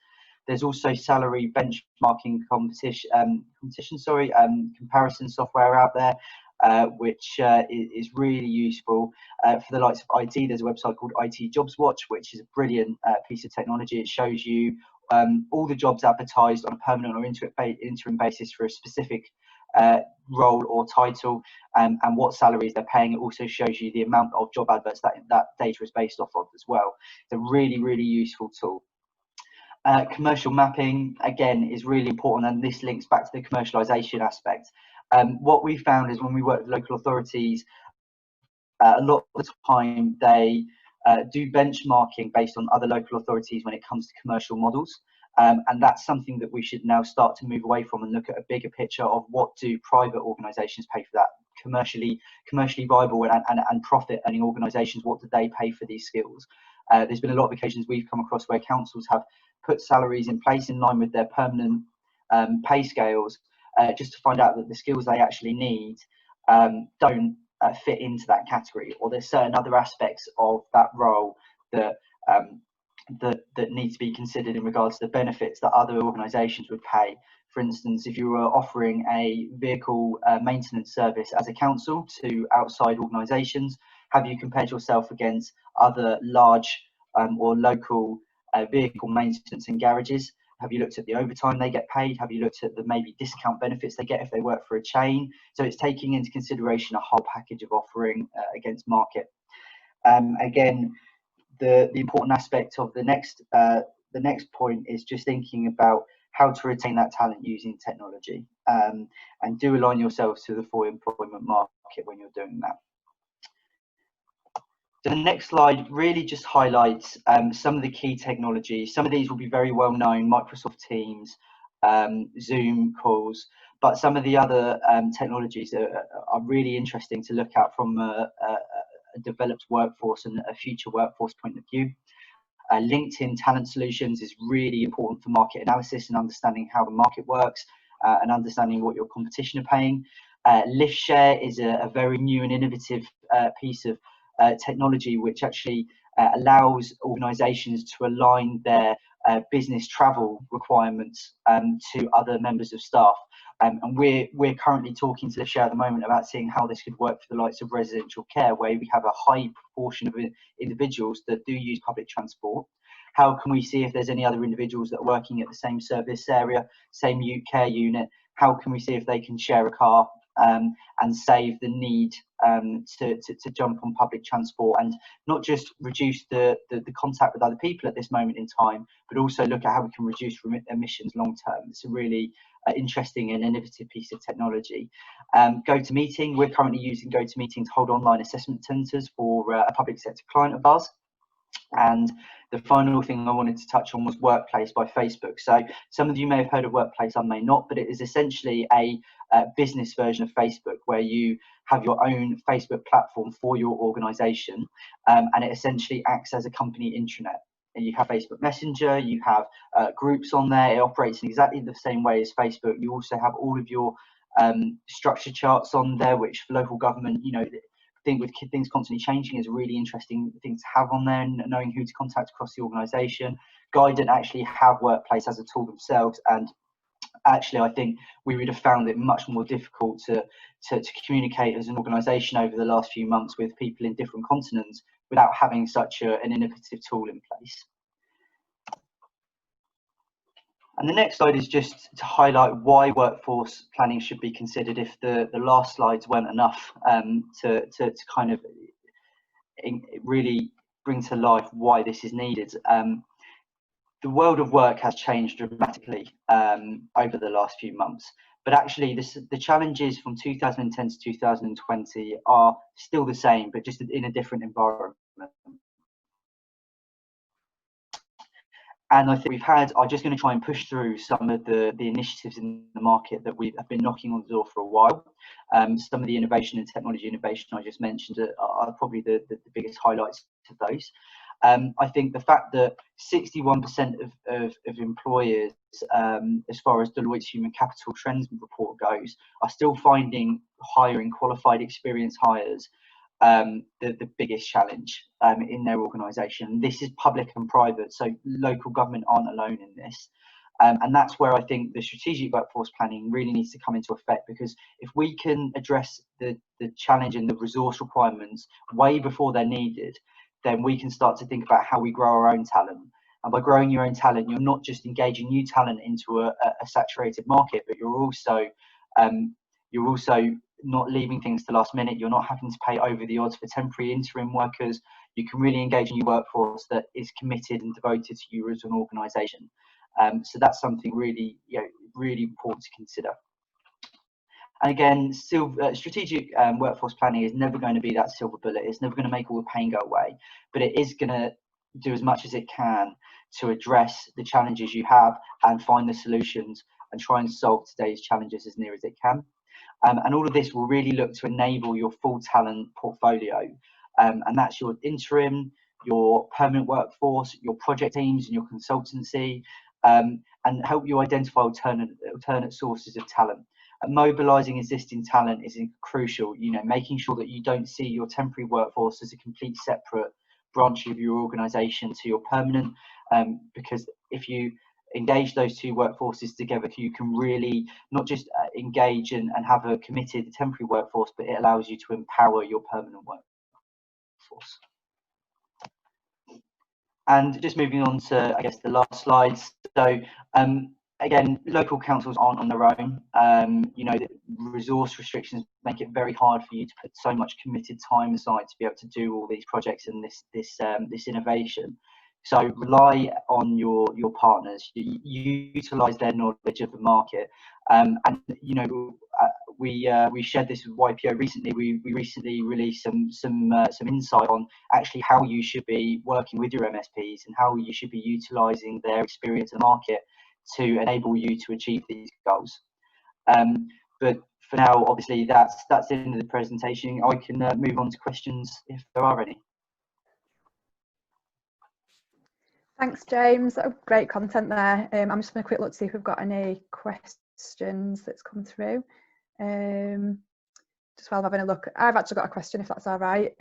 There's also salary benchmarking comparison software out there, which is really useful for the likes of IT. There's a website called IT Jobs Watch, which is a brilliant piece of technology. It shows you all the jobs advertised on a permanent or interim basis for a specific role or title, and what salaries they're paying. It also shows you the amount of job adverts that data is based off of as well. It's a really, really useful tool. Commercial mapping, again, is really important, and this links back to the commercialisation aspect. What we found is when we work with local authorities, a lot of the time they do benchmarking based on other local authorities when it comes to commercial models. And that's something that we should now start to move away from and look at a bigger picture of what do private organisations pay for that, commercially viable and profit earning organisations, what do they pay for these skills? There's been a lot of occasions we've come across where councils have put salaries in place in line with their permanent pay scales, just to find out that the skills they actually need don't fit into that category, or there's certain other aspects of that role that that need to be considered in regards to the benefits that other organisations would pay. For instance, if you were offering a vehicle maintenance service as a council to outside organisations, have you compared yourself against other large or local vehicle maintenance and garages? Have you looked at the overtime they get paid? Have you looked at the maybe discount benefits they get if they work for a chain? So it's taking into consideration a whole package of offering against market. Again, the important aspect of the next point is just thinking about how to retain that talent using technology, and do align yourselves to the full employment market when you're doing that. So the next slide really just highlights some of the key technologies. Some of these will be very well known, Microsoft Teams, Zoom calls, but some of the other technologies are really interesting to look at from a developed workforce and a future workforce point of view. LinkedIn Talent Solutions is really important for market analysis and understanding how the market works and understanding what your competition are paying. LiftShare is a very new and innovative piece of technology which actually allows organisations to align their business travel requirements to other members of staff. And we're currently talking to LiftShare at the moment about seeing how this could work for the likes of residential care, where we have a high proportion of individuals that do use public transport. How can we see if there's any other individuals that are working at the same service area, same care unit? How can we see if they can share a car and save the need to jump on public transport, and not just reduce the contact with other people at this moment in time, but also look at how we can reduce emissions long term. It's a really interesting and innovative piece of technology. GoToMeeting, we're currently using GoToMeeting to hold online assessment centres for a public sector client of ours. And the final thing I wanted to touch on was Workplace by Facebook. So some of you may have heard of Workplace, I may not, but it is essentially a business version of Facebook where you have your own Facebook platform for your organisation, and it essentially acts as a company intranet. And you have Facebook Messenger, you have groups on there. It operates in exactly the same way as Facebook. You also have all of your structure charts on there, which for local government, you know, with things constantly changing is a really interesting thing to have on there, and knowing who to contact across the organisation. Guidant actually have Workplace as a tool themselves, and actually I think we would have found it much more difficult to communicate as an organisation over the last few months with people in different continents without having such an innovative tool in place. And the next slide is just to highlight why workforce planning should be considered, if the last slides weren't enough to kind of really bring to life why this is needed. The world of work has changed dramatically over the last few months, but actually the challenges from 2010 to 2020 are still the same, but just in a different environment. And I think I'm just going to try and push through some of the initiatives in the market that we have been knocking on the door for a while. Some of the innovation and technology innovation I just mentioned are probably the biggest highlights of those. I think the fact that 61% of employers, as far as Deloitte's Human Capital Trends report goes, are still finding hiring qualified experienced hires the biggest challenge in their organisation. This is public and private, so local government aren't alone in this. And that's where I think the strategic workforce planning really needs to come into effect, because if we can address the challenge and the resource requirements way before they're needed, then we can start to think about how we grow our own talent. And by growing your own talent, you're not just engaging new talent into a saturated market, but you're also not leaving things to last minute. You're not having to pay over the odds for temporary interim workers. You can really engage in your workforce that is committed and devoted to you as an organisation. So that's something really, really important to consider. And again, strategic workforce planning is never going to be that silver bullet. It's never going to make all the pain go away, but it is going to do as much as it can to address the challenges you have and find the solutions and try and solve today's challenges as near as it can. And all of this will really look to enable your full talent portfolio. And that's your interim, your permanent workforce, your project teams and your consultancy, and help you identify alternate sources of talent. Mobilising existing talent is crucial, making sure that you don't see your temporary workforce as a complete separate branch of your organisation to your permanent, because if you engage those two workforces together, you can really not just engage and have a committed temporary workforce, but it allows you to empower your permanent workforce. And just moving on to, I guess, the last slides. So again, local councils aren't on their own. The resource restrictions make it very hard for you to put so much committed time aside to be able to do all these projects and this innovation. So rely on your partners. Utilise their knowledge of the market. We shared this with YPO recently. We recently released some insight on actually how you should be working with your MSPs and how you should be utilising their experience in the market to enable you to achieve these goals. But for now, obviously, that's the end of the presentation. I can move on to questions if there are any. Thanks, James. Great content there. I'm just going to quick look to see if we've got any questions that's come through. Just while I'm having a look, I've actually got a question, if that's all right.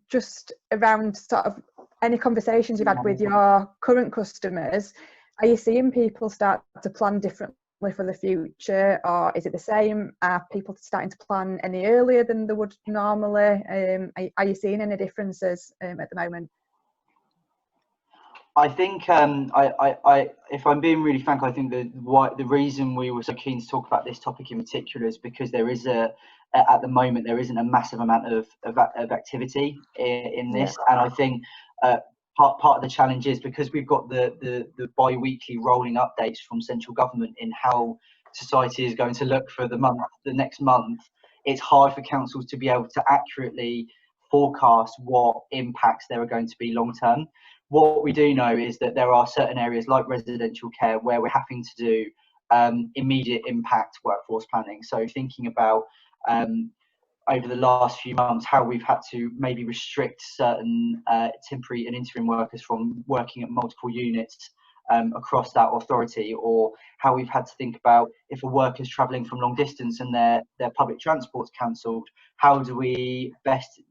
Just around sort of any conversations you've had with your current customers, are you seeing people start to plan differently for the future, or is it the same? Are people starting to plan any earlier than they would normally? Are you seeing any differences at the moment? I think, if I'm being really frank, I think the reason we were so keen to talk about this topic in particular is because at the moment, there isn't a massive amount of activity in this. And I think part of the challenge is because we've got the bi-weekly rolling updates from central government in how society is going to look for the next month, it's hard for councils to be able to accurately forecast what impacts there are going to be long term. What we do know is that there are certain areas like residential care where we're having to do immediate impact workforce planning. So thinking about over the last few months how we've had to maybe restrict certain temporary and interim workers from working at multiple units across that authority, or how we've had to think about if a worker's travelling from long distance and their public transport's cancelled, how do we best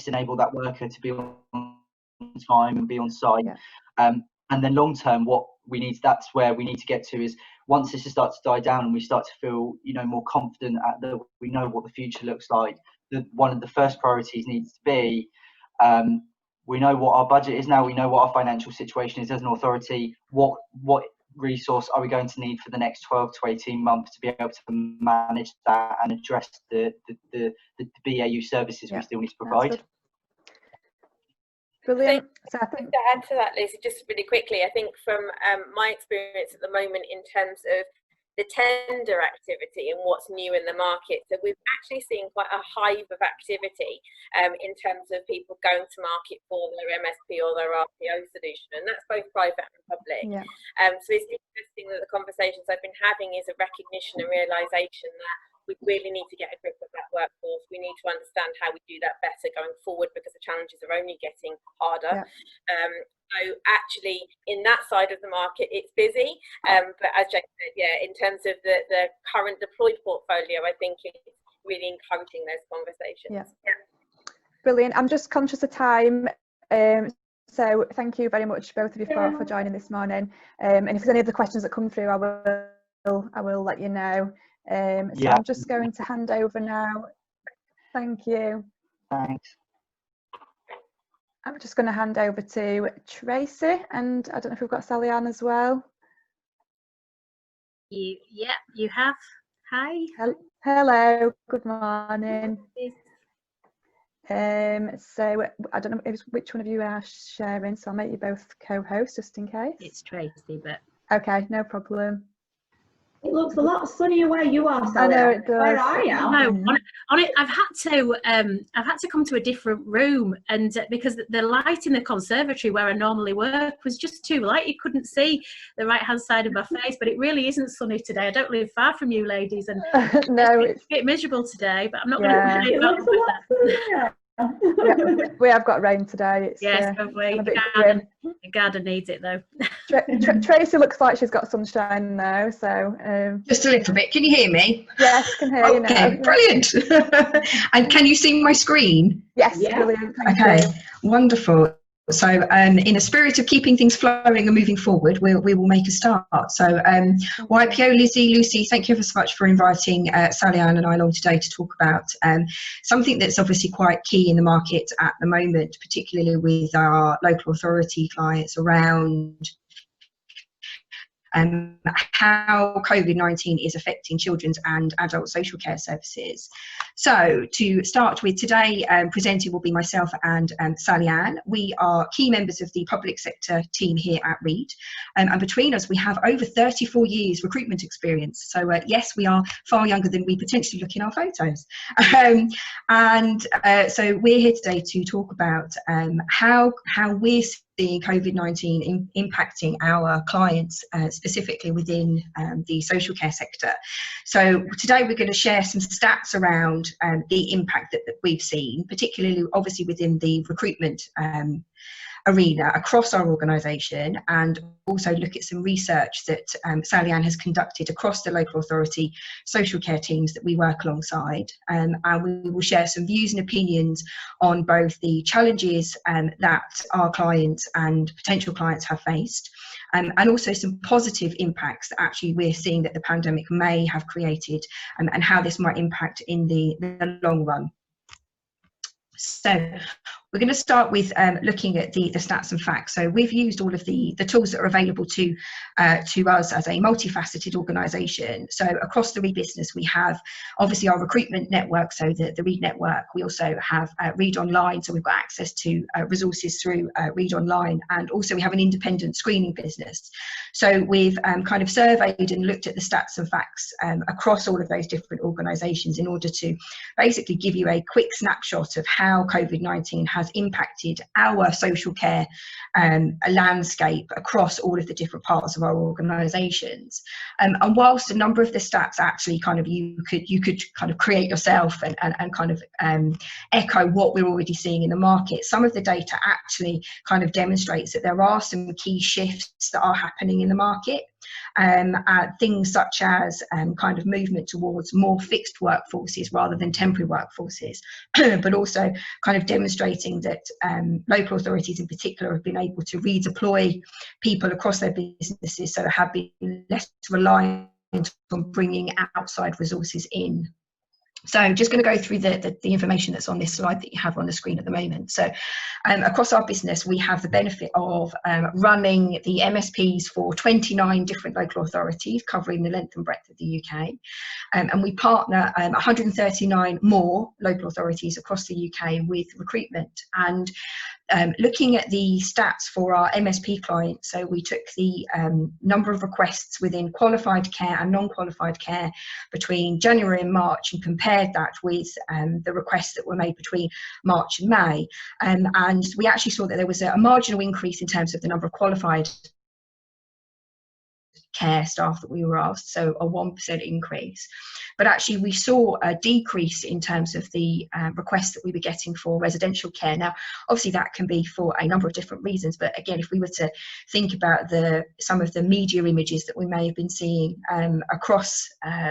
enable that worker to be on time and be on site. And then long term, that's where we need to get to, is once this starts to die down and we start to feel more confident we know what the future looks like, one of the first priorities needs to be, we know what our budget is now, we know what our financial situation is as an authority, what resource are we going to need for the next 12 to 18 months to be able to manage that and address the BAU services we still need to provide. Brilliant. So I think to add to that, Lucy, just really quickly, I think from my experience at the moment in terms of the tender activity and what's new in the market. So we've actually seen quite a hive of activity in terms of people going to market for their MSP or their RPO solution, and that's both private and public. Yeah. So it's interesting that the conversations I've been having is a recognition and realisation that we really need to get a grip of that workforce. We need to understand how we do that better going forward, because the challenges are only getting harder. Yeah. So actually, in that side of the market, it's busy. But as Jane said, yeah, in terms of the current deployed portfolio, I think it's really encouraging those conversations. Yeah. Brilliant. I'm just conscious of time. So thank you very much, both of you, for joining this morning. And if there's any other questions that come through, I will let you know. So I'm just going to hand over now. Thank you. Thanks. I'm just going to hand over to Tracy, and I don't know if we've got Sally Ann as well. You have. Hi. Hello. Good morning. So I don't know which one of you are sharing, so I'll make you both co-hosts just in case. It's Tracy, but okay, no problem. It looks a lot sunnier where you are, Sally. I know it does. Where are you? No, on it, I've had to come to a different room, and because the light in the conservatory where I normally work was just too light. You couldn't see the right hand side of my face, but it really isn't sunny today. I don't live far from you ladies, and no, it's a bit miserable today, but I'm not going to complain about that. Yeah, we have got rain today. It's, yes, lovely. The garden needs it though. Tracy looks like she's got sunshine now, so just a little bit. Can you hear me? Yes, can hear you now. Okay, brilliant. And can you see my screen? Yes, brilliant. Thank you. Wonderful. So in a spirit of keeping things flowing and moving forward, we will make a start. So YPO, Lizzie, Lucy, thank you ever so much for inviting Sally Ann and I along today to talk about something that's obviously quite key in the market at the moment, particularly with our local authority clients around how COVID-19 is affecting children's and adult social care services. So to start with today, presenting will be myself and Sally Ann. We are key members of the public sector team here at Reed, and between us we have over 34 years recruitment experience. So yes, we are far younger than we potentially look in our photos. So we're here today to talk about how we're seeing COVID-19 impacting our clients, specifically within the social care sector. So today we're going to share some stats around the impact that we've seen, particularly obviously within the recruitment arena across our organisation, and also look at some research that Sally Ann has conducted across the local authority social care teams that we work alongside, and we will share some views and opinions on both the challenges that our clients and potential clients have faced, and also some positive impacts that actually we're seeing that the pandemic may have created, and how this might impact in the long run. So we're going to start with looking at the stats and facts. So we've used all of the tools that are available to us as a multifaceted organisation. So across the Reed business, we have obviously our recruitment network, so the Reed network. We also have Reed Online, so we've got access to resources through Reed Online, and also we have an independent screening business. So we've kind of surveyed and looked at the stats and facts across all of those different organisations in order to basically give you a quick snapshot of how COVID-19 has impacted our social care landscape across all of the different parts of our organisations. And whilst a number of the stats actually kind of you could kind of create yourself and kind of echo what we're already seeing in the market, some of the data actually kind of demonstrates that there are some key shifts that are happening in the market. Things such as kind of movement towards more fixed workforces rather than temporary workforces, but also kind of demonstrating that local authorities in particular have been able to redeploy people across their businesses, so have been less reliant on bringing outside resources in. So I'm just going to go through the information that's on this slide that you have on the screen at the moment. So across our business, we have the benefit of running the MSPs for 29 different local authorities covering the length and breadth of the UK. And we partner 139 more local authorities across the UK with recruitment. And looking at the stats for our MSP clients, so we took the number of requests within qualified care and non-qualified care between January and March and compared that with the requests that were made between March and May. And we actually saw that there was a marginal increase in terms of the number of qualified care staff that we were asked, so a 1% increase. But actually we saw a decrease in terms of the requests that we were getting for residential care. Now obviously that can be for a number of different reasons, but again, if we were to think about some of the media images that we may have been seeing across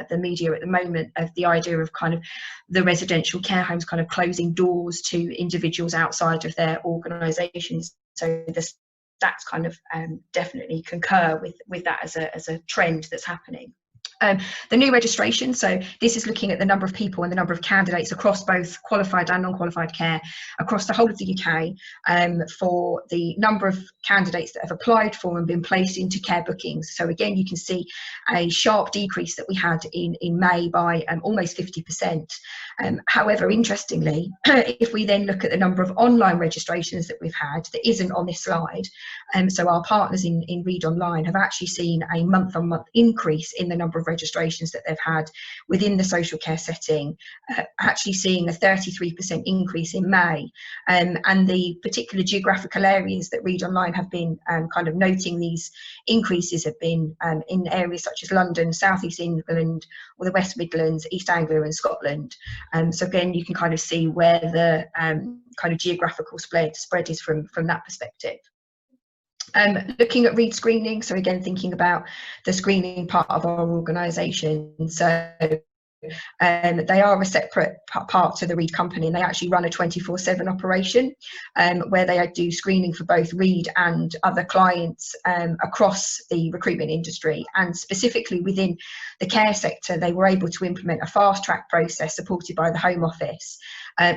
the media at the moment, of the idea of kind of the residential care homes kind of closing doors to individuals outside of their organisations, so the stats kind of definitely concur with that as a trend that's happening. The new registration, so this is looking at the number of people and the number of candidates across both qualified and non-qualified care across the whole of the UK, for the number of candidates that have applied for and been placed into care bookings. So again, you can see a sharp decrease that we had in May by almost 50%. However, interestingly, if we then look at the number of online registrations that we've had that isn't on this slide, so our partners in Reed Online have actually seen a month-on-month increase in the number of registrations that they've had within the social care setting, actually seeing a 33% increase in May. And the particular geographical areas that Reed Online have been kind of noting these increases have been in areas such as London, South East England, or the West Midlands, East Anglia and Scotland. So again, you can kind of see where the kind of geographical spread is from that perspective. Looking at Reed screening, so again thinking about the screening part of our organisation, so they are a separate part to the Reed company, and they actually run a 24/7 operation where they do screening for both Reed and other clients across the recruitment industry. And specifically within the care sector, they were able to implement a fast track process supported by the Home Office.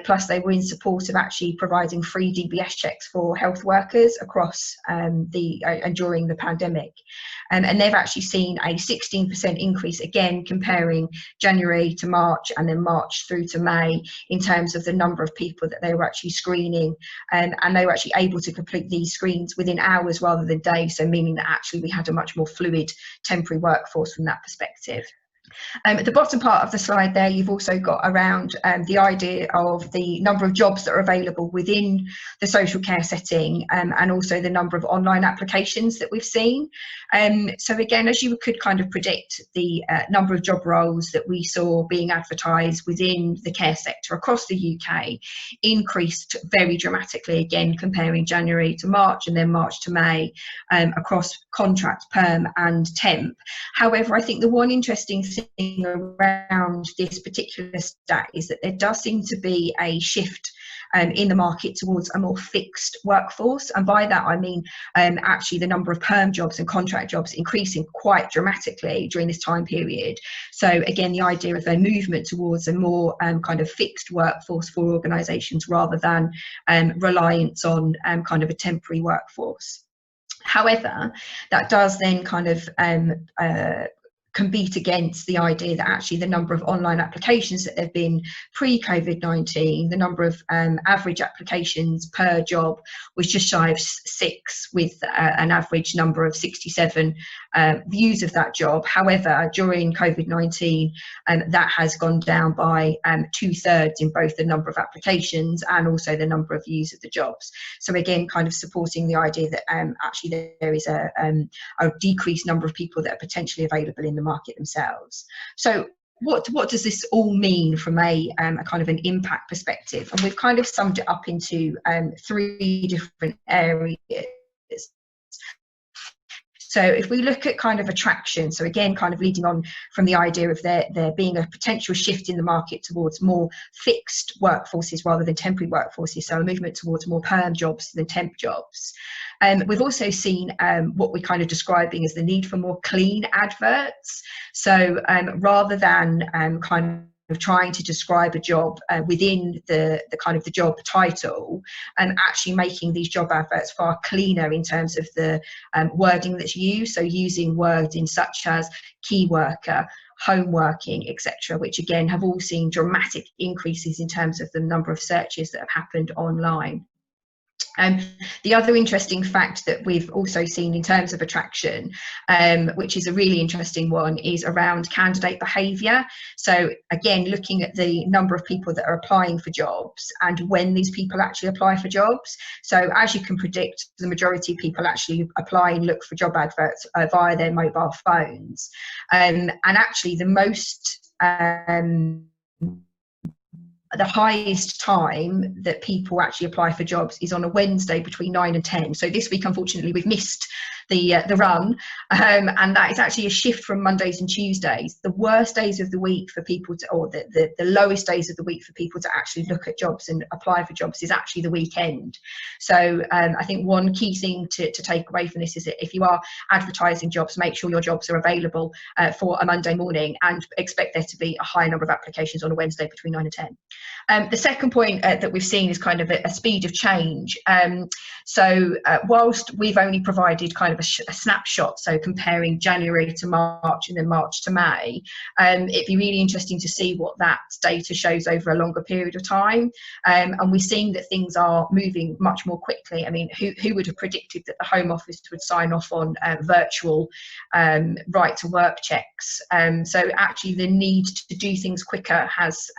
Plus they were in support of actually providing free DBS checks for health workers across and during the pandemic. And they've actually seen a 16% increase, again comparing January to March and then March through to May, in terms of the number of people that they were actually screening, and they were actually able to complete these screens within hours rather than days, so meaning that actually we had a much more fluid temporary workforce from that perspective. At the bottom part of the slide there, you've also got around the idea of the number of jobs that are available within the social care setting, and also the number of online applications that we've seen. So again, as you could kind of predict, the number of job roles that we saw being advertised within the care sector across the UK increased very dramatically, again comparing January to March and then March to May, across contract, perm and temp. However, I think the one interesting thing around this particular stat is that there does seem to be a shift in the market towards a more fixed workforce, and by that I mean actually the number of perm jobs and contract jobs increasing quite dramatically during this time period. So again, the idea of a movement towards a more kind of fixed workforce for organisations rather than reliance on kind of a temporary workforce. However, that does then kind of compete against the idea that actually the number of online applications that there have been pre-COVID-19, the number of average applications per job was just shy of 6, with an average number of 67 views of that job. However, during COVID-19, that has gone down by 2/3 in both the number of applications and also the number of views of the jobs. So again, kind of supporting the idea that actually there is a decreased number of people that are potentially available in the market themselves. So what does this all mean from a kind of an impact perspective? And we've kind of summed it up into 3 different areas. So if we look at kind of attraction, so again, kind of leading on from the idea of there being a potential shift in the market towards more fixed workforces rather than temporary workforces, so a movement towards more perm jobs than temp jobs. We've also seen what we're kind of describing as the need for more clean adverts. So rather than kind of trying to describe a job within the kind of the job title, and actually making these job adverts far cleaner in terms of the wording that's used, so using words in such as key worker, home working, etc., which again have all seen dramatic increases in terms of the number of searches that have happened online. The other interesting fact that we've also seen in terms of attraction, which is a really interesting one, is around candidate behaviour. So again, looking at the number of people that are applying for jobs and when these people actually apply for jobs. So as you can predict, the majority of people actually apply and look for job adverts via their mobile phones. And actually the highest time that people actually apply for jobs is on a Wednesday between 9 and 10. So this week, unfortunately, we've missed the run, and that is actually a shift from Mondays and Tuesdays. The worst days of the week for people to, or the lowest days of the week for people to actually look at jobs and apply for jobs is actually the weekend. So I think one key thing to take away from this is that if you are advertising jobs, make sure your jobs are available for a Monday morning, and expect there to be a high number of applications on a Wednesday between 9 and 10. The second point that we've seen is kind of a speed of change. So whilst we've only provided kind of a snapshot, so comparing January to March and then March to May, it'd be really interesting to see what that data shows over a longer period of time. And we're seeing that things are moving much more quickly. I mean, who would have predicted that the Home Office would sign off on virtual right to work checks? So actually the need to do things quicker has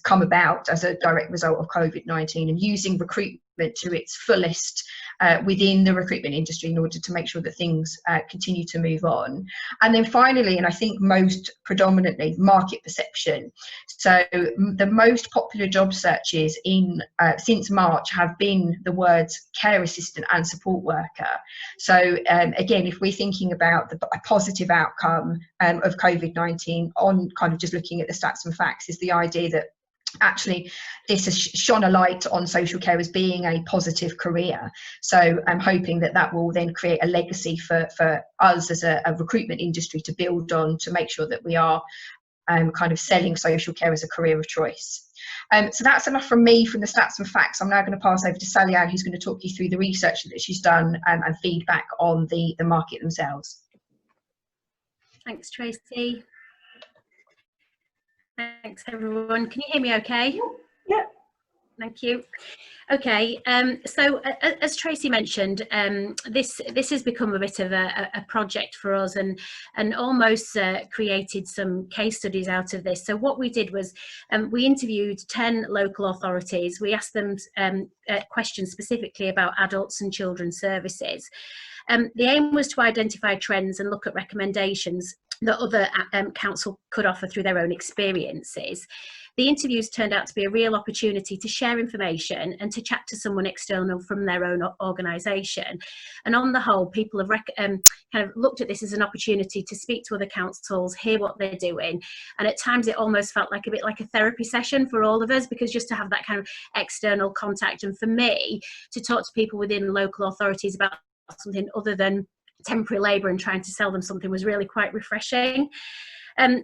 come about as a direct result of COVID-19, and using recruitment to its fullest within the recruitment industry in order to make sure that things continue to move on. And then finally, and I think most predominantly, market perception. So the most popular job searches in since March have been the words care assistant and support worker. So again, if we're thinking about a positive outcome of COVID-19 on kind of just looking at the stats and facts, is the idea that actually this has shone a light on social care as being a positive career. So I'm hoping that that will then create a legacy for us as a recruitment industry to build on, to make sure that we are kind of selling social care as a career of choice. So that's enough from me from the stats and facts. I'm now going to pass over to Sally Ann, who's going to talk you through the research that she's done and feedback on the market themselves. Thanks, Tracy. Thanks, everyone. Can you hear me okay? Yeah. Thank you. Okay, so as Tracy mentioned, this has become a bit of a project for us, and almost created some case studies out of this. So what we did was we interviewed 10 local authorities. We asked them questions specifically about adults and children's services. The aim was to identify trends and look at recommendations that other council could offer through their own experiences. The interviews turned out to be a real opportunity to share information and to chat to someone external from their own organisation. And on the whole, people have kind of looked at this as an opportunity to speak to other councils, hear what they're doing. And at times it almost felt like a bit like a therapy session for all of us, because just to have that kind of external contact, and for me to talk to people within local authorities about something other than temporary labour and trying to sell them something was really quite refreshing.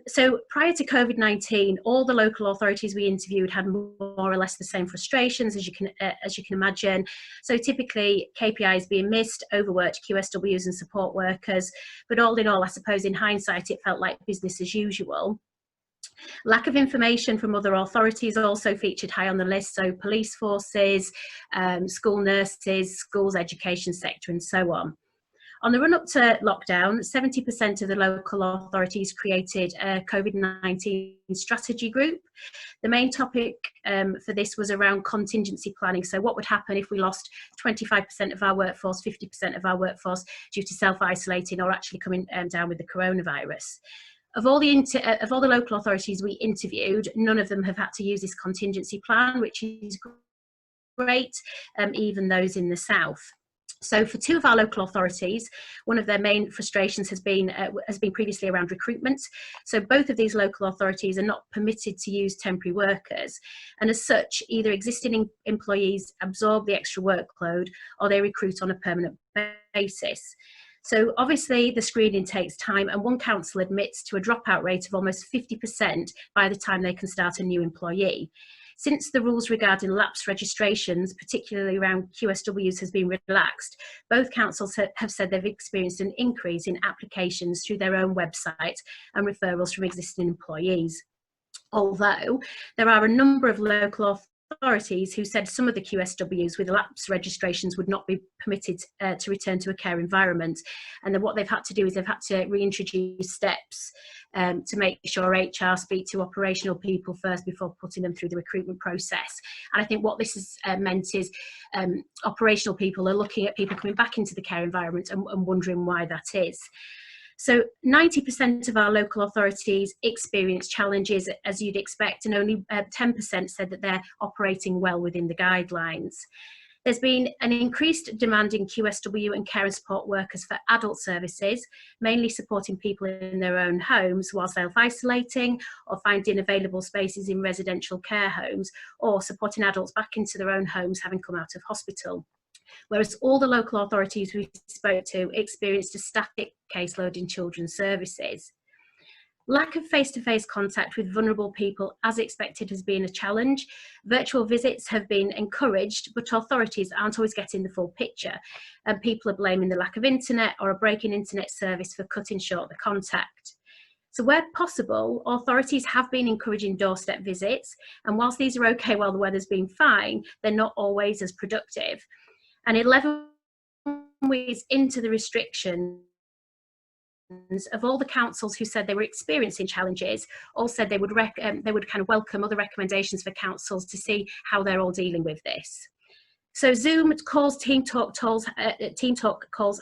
So prior to COVID-19, all the local authorities we interviewed had more or less the same frustrations, as you can imagine. So typically KPIs being missed, overworked QSWs and support workers. But all in all, I suppose in hindsight, it felt like business as usual. Lack of information from other authorities also featured high on the list, so police forces, school nurses, schools, education sector, and so on. On the run-up to lockdown, 70% of the local authorities created a COVID-19 strategy group. The main topic for this was around contingency planning. So what would happen if we lost 25% of our workforce, 50% of our workforce due to self-isolating or actually coming down with the coronavirus? Of all the local authorities we interviewed, none of them have had to use this contingency plan, which is great, even those in the south. So for two of our local authorities, one of their main frustrations has been previously around recruitment. So both of these local authorities are not permitted to use temporary workers. And as such, either existing employees absorb the extra workload or they recruit on a permanent basis. So obviously the screening takes time, and one council admits to a dropout rate of almost 50% by the time they can start a new employee. Since the rules regarding lapsed registrations, particularly around QSWs, has been relaxed, both councils have said they've experienced an increase in applications through their own website and referrals from existing employees. Although there are a number of local authorities who said some of the QSWs with lapse registrations would not be permitted to return to a care environment, and then what they've had to do is they've had to reintroduce steps to make sure HR speak to operational people first before putting them through the recruitment process. And I think what this has meant is operational people are looking at people coming back into the care environment and wondering why that is. So 90% of our local authorities experience challenges, as you'd expect, and only 10% said that they're operating well within the guidelines. There's been an increased demand in QSW and care and support workers for adult services, mainly supporting people in their own homes while self-isolating, or finding available spaces in residential care homes, or supporting adults back into their own homes having come out of hospital. Whereas all the local authorities we spoke to experienced a static caseload in children's services. Lack of face-to-face contact with vulnerable people, as expected, has been a challenge. Virtual visits have been encouraged, but authorities aren't always getting the full picture, and people are blaming the lack of internet or a break in internet service for cutting short the contact. So where possible, authorities have been encouraging doorstep visits, and whilst these are okay while the weather's been fine, they're not always as productive. And 11 weeks into the restrictions, of all the councils who said they were experiencing challenges, all said they would kind of welcome other recommendations for councils to see how they're all dealing with this. So Zoom calls, team talk calls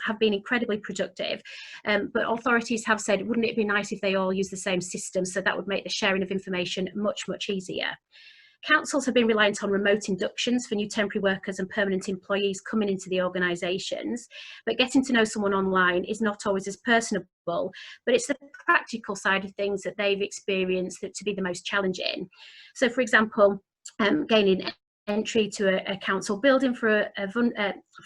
have been incredibly productive, but authorities have said, wouldn't it be nice if they all use the same system, so that would make the sharing of information much, much easier. Councils have been reliant on remote inductions for new temporary workers and permanent employees coming into the organisations, but getting to know someone online is not always as personable, but it's the practical side of things that they've experienced that to be the most challenging. So, for example, gaining entry to a council building for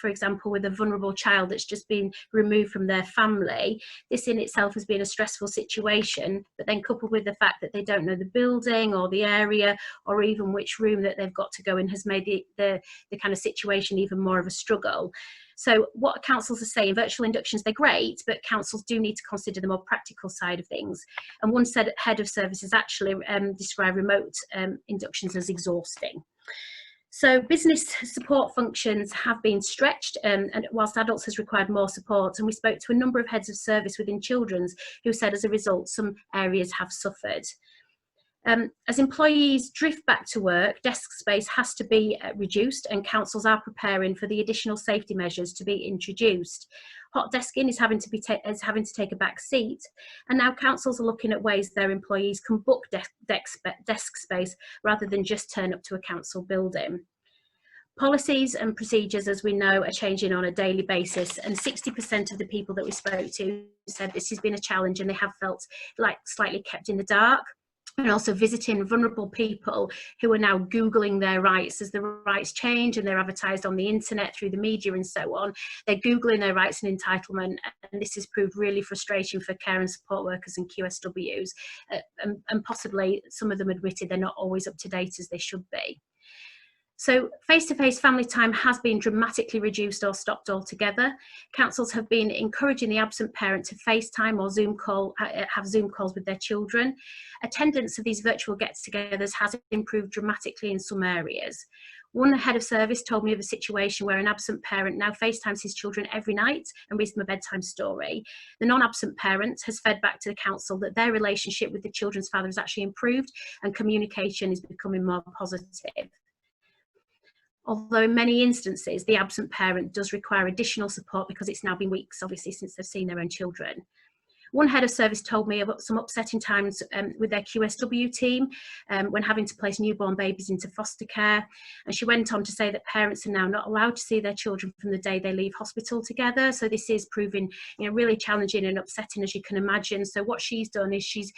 example, with a vulnerable child that's just been removed from their family. This in itself has been a stressful situation, but then coupled with the fact that they don't know the building or the area or even which room that they've got to go in has made the kind of situation even more of a struggle. So what councils are saying, virtual inductions, they're great, but councils do need to consider the more practical side of things. And one said head of services actually described remote inductions as exhausting. So business support functions have been stretched, and whilst adults has required more support, and we spoke to a number of heads of service within children's who said as a result some areas have suffered. As employees drift back to work, desk space has to be reduced, and councils are preparing for the additional safety measures to be introduced. Hot desking is having to take a back seat, and now councils are looking at ways their employees can book desk space rather than just turn up to a council building. Policies and procedures, as we know, are changing on a daily basis, and 60% of the people that we spoke to said this has been a challenge and they have felt like slightly kept in the dark. And also visiting vulnerable people who are now Googling their rights as the rights change and they're advertised on the internet through the media and so on. They're Googling their rights and entitlement, and this has proved really frustrating for care and support workers and QSWs, and possibly some of them admitted they're not always up to date as they should be. So face-to-face family time has been dramatically reduced or stopped altogether. Councils have been encouraging the absent parent to FaceTime or have Zoom calls with their children. Attendance of these virtual get-togethers has improved dramatically in some areas. One head of service told me of a situation where an absent parent now FaceTimes his children every night and reads them a bedtime story. The non-absent parent has fed back to the council that their relationship with the children's father has actually improved and communication is becoming more positive. Although in many instances, the absent parent does require additional support because it's now been weeks, obviously, since they've seen their own children. One head of service told me about some upsetting times with their QSW team when having to place newborn babies into foster care. And she went on to say that parents are now not allowed to see their children from the day they leave hospital together. So this is proving, really challenging and upsetting, as you can imagine. So what she's done is she's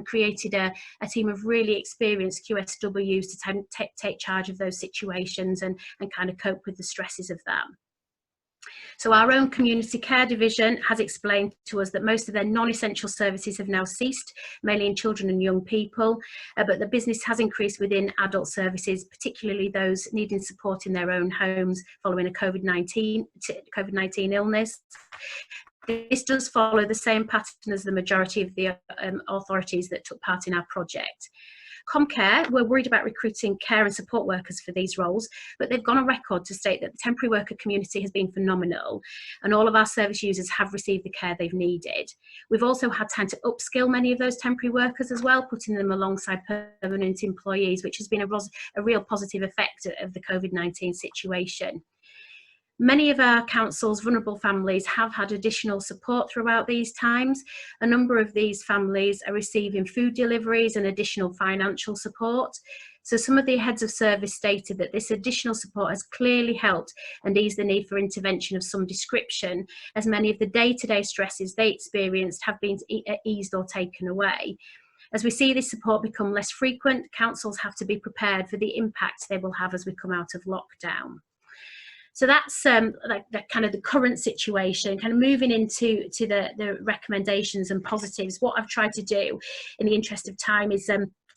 created a team of really experienced QSWs to take charge of those situations and kind of cope with the stresses of that. So our own community care division has explained to us that most of their non-essential services have now ceased, mainly in children and young people, but the business has increased within adult services, particularly those needing support in their own homes following a COVID-19 illness. This does follow the same pattern as the majority of the authorities that took part in our project. Comcare were worried about recruiting care and support workers for these roles, but they've gone on record to state that the temporary worker community has been phenomenal, and all of our service users have received the care they've needed. We've also had time to upskill many of those temporary workers as well, putting them alongside permanent employees, which has been a real positive effect of the COVID-19 situation. Many of our councils' vulnerable families have had additional support throughout these times. A number of these families are receiving food deliveries and additional financial support. So some of the heads of service stated that this additional support has clearly helped and eased the need for intervention of some description, as many of the day-to-day stresses they experienced have been eased or taken away. As we see this support become less frequent, councils have to be prepared for the impact they will have as we come out of lockdown. So that's like the kind of the current situation. Kind of moving into the recommendations and positives. What I've tried to do in the interest of time is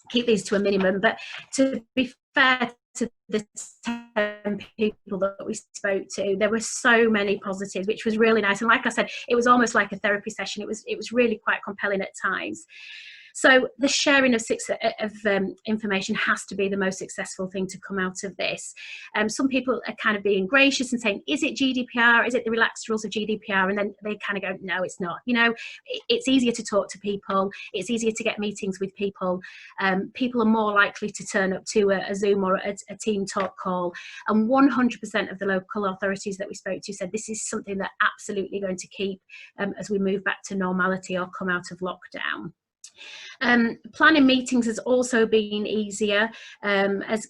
keep these to a minimum, but to be fair to the 10 people that we spoke to, there were so many positives, which was really nice. And like I said, it was almost like a therapy session. It was really quite compelling at times. So the sharing of information has to be the most successful thing to come out of this. Some people are kind of being gracious and saying, is it GDPR? Is it the relaxed rules of GDPR? And then they kind of go, no, it's not. You know, it's easier to talk to people. It's easier to get meetings with people. People are more likely to turn up to a Zoom or a team talk call. And 100% of the local authorities that we spoke to said this is something they're absolutely going to keep as we move back to normality or come out of lockdown. Planning meetings has also been easier, as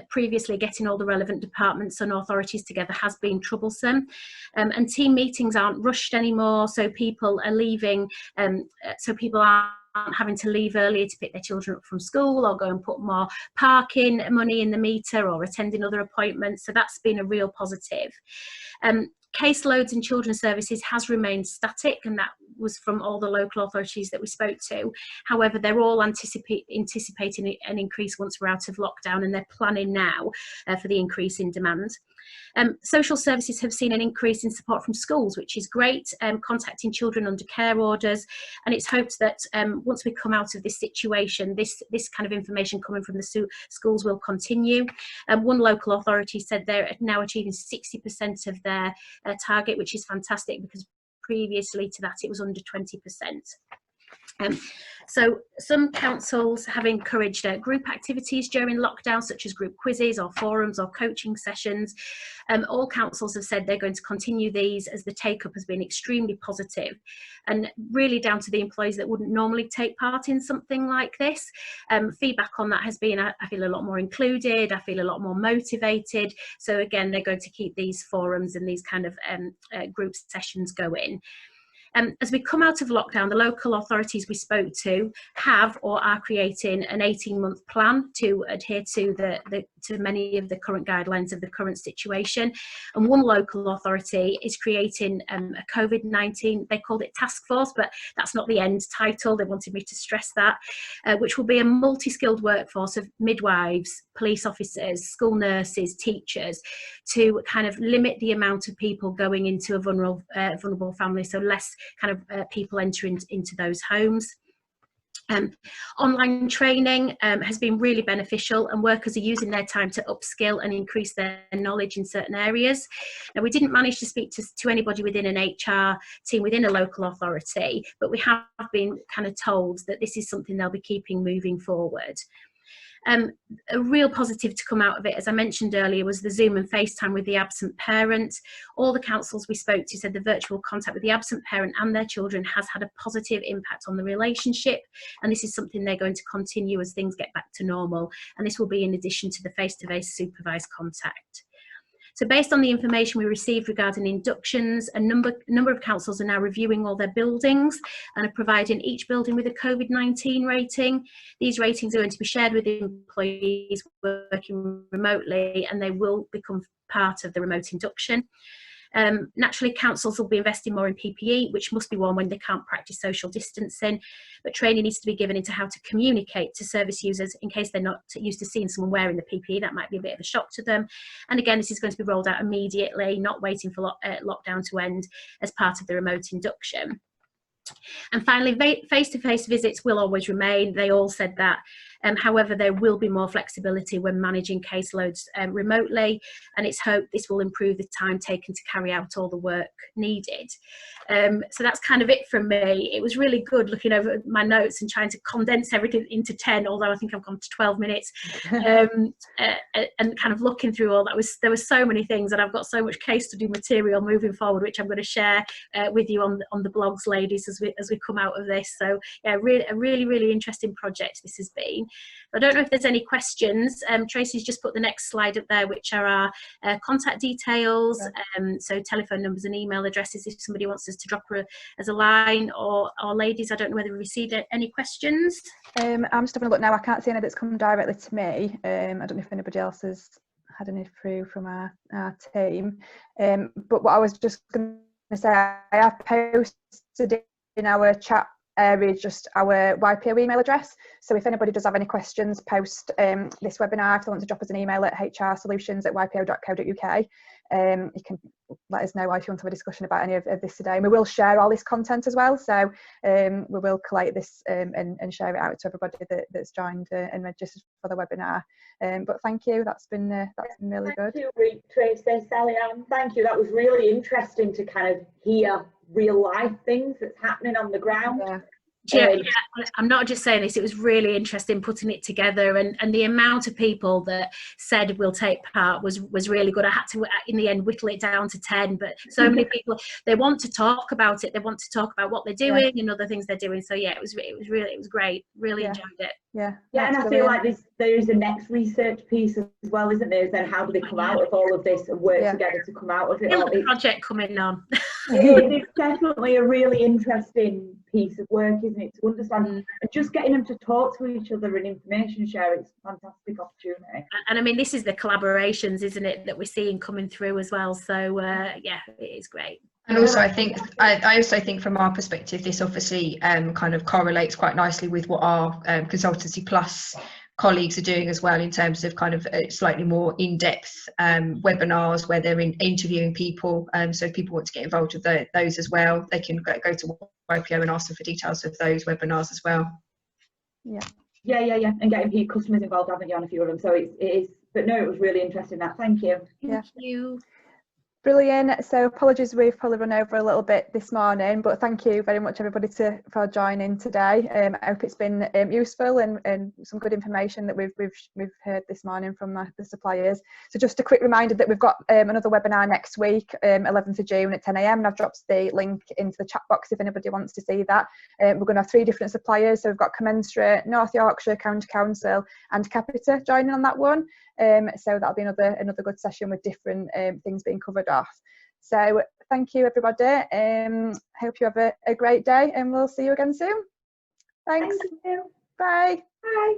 previously getting all the relevant departments and authorities together has been troublesome, and team meetings aren't rushed anymore, so people are leaving, so people aren't having to leave earlier to pick their children up from school or go and put more parking money in the meter or attending other appointments, so that's been a real positive. Caseloads in children's services has remained static, and that was from all the local authorities that we spoke to. However, they're all anticipating an increase once we're out of lockdown, and they're planning now for the increase in demand. Social services have seen an increase in support from schools, which is great, contacting children under care orders, and it's hoped that once we come out of this situation, this kind of information coming from the schools will continue. One local authority said they're now achieving 60% of their target, which is fantastic, because previously to that it was under 20%. So some councils have encouraged group activities during lockdown, such as group quizzes or forums or coaching sessions. All councils have said they're going to continue these, as the take-up has been extremely positive, and really down to the employees that wouldn't normally take part in something like this. Feedback on that has been, I feel a lot more included, I feel a lot more motivated. So again, they're going to keep these forums and these kind of group sessions going. As we come out of lockdown, the local authorities we spoke to have or are creating an 18-month plan to adhere to to many of the current guidelines of the current situation. And one local authority is creating a COVID-19, they called it task force, but that's not the end title. They wanted me to stress that, which will be a multi-skilled workforce of midwives, police officers, school nurses, teachers, to kind of limit the amount of people going into a vulnerable family, so less kind of people entering into those homes. Online training has been really beneficial, and workers are using their time to upskill and increase their knowledge in certain areas. Now, we didn't manage to speak to anybody within an HR team within a local authority, but we have been kind of told that this is something they'll be keeping moving forward. A real positive to come out of it, as I mentioned earlier, was the Zoom and FaceTime with the absent parent. All the councils we spoke to said the virtual contact with the absent parent and their children has had a positive impact on the relationship, and this is something they're going to continue as things get back to normal, and this will be in addition to the face-to-face supervised contact. So based on the information we received regarding inductions, a number of councils are now reviewing all their buildings and are providing each building with a COVID-19 rating. These ratings are going to be shared with employees working remotely, and they will become part of the remote induction. Naturally, councils will be investing more in PPE, which must be worn when they can't practice social distancing, but training needs to be given into how to communicate to service users in case they're not used to seeing someone wearing the PPE. That might be a bit of a shock to them. And again, this is going to be rolled out immediately, not waiting for lockdown to end as part of the remote induction. And finally, face-to-face visits will always remain. They all said that. However, there will be more flexibility when managing caseloads remotely, and it's hoped this will improve the time taken to carry out all the work needed. So that's kind of it from me. It was really good looking over my notes and trying to condense everything into 10, although I think I've gone to 12 minutes, and kind of looking through all that. There were so many things, and I've got so much case study material moving forward, which I'm going to share with you on the blogs, ladies, as we come out of this. So yeah, a really interesting project this has been. I don't know if there's any questions. Tracy's just put the next slide up there, which are our contact details, so telephone numbers and email addresses if somebody wants us to drop her as a line, or ladies, I don't know whether we received any questions. I'm just having a look now. I can't see any that's come directly to me. I don't know if anybody else has had any through from our team. But what I was just going to say, I have posted in our chat area just our YPO email address. So if anybody does have any questions post this webinar, if they want to drop us an email at hrsolutions@ypo.co.uk, you can let us know if you want to have a discussion about any of this today. And we will share all this content as well. So we will collate this and share it out to everybody that's joined and registered for the webinar. But thank you. That's been really good. Thank you, Tracy, Sally Ann. Thank you. That was really interesting to kind of hear real life things that's happening on the ground. Yeah, I'm not just saying this, it was really interesting putting it together, and the amount of people that said we'll take part was really good. I had to in the end whittle it down to 10, but so many people, they want to talk about it, they want to talk about what they're doing and other things they're doing. So yeah, it was great, really enjoyed it. Yeah, and I feel like there is a next research piece as well, isn't there? Then how do they come out of all of this and work together to come out of it all? Project coming on. It's definitely a really interesting piece of work, isn't it, to understand and just getting them to talk to each other and information share. It's a fantastic opportunity. And I mean, this is the collaborations, isn't it, that we're seeing coming through as well. So yeah, it is great. And also, I also think from our perspective, this obviously kind of correlates quite nicely with what our Consultancy Plus colleagues are doing as well, in terms of kind of slightly more in-depth webinars where they're interviewing people. So if people want to get involved with those as well, they can go to YPO and ask them for details of those webinars as well. Yeah, and getting customers involved, haven't you, on a few of them? So it is, but no, it was really interesting. That, thank you. Thank you. Brilliant. So apologies, we've probably run over a little bit this morning, but thank you very much everybody for joining today. I hope it's been useful and some good information that we've heard this morning from the suppliers. So just a quick reminder that we've got another webinar next week, 11th of June at 10 AM, and I've dropped the link into the chat box if anybody wants to see that. We're going to have 3 different suppliers, so we've got Commensurate, North Yorkshire County Council and Capita joining on that one. So that'll be another good session with different things being covered off. So thank you everybody. Hope you have a great day, and we'll see you again soon. Thanks. Thank you. Bye. Bye.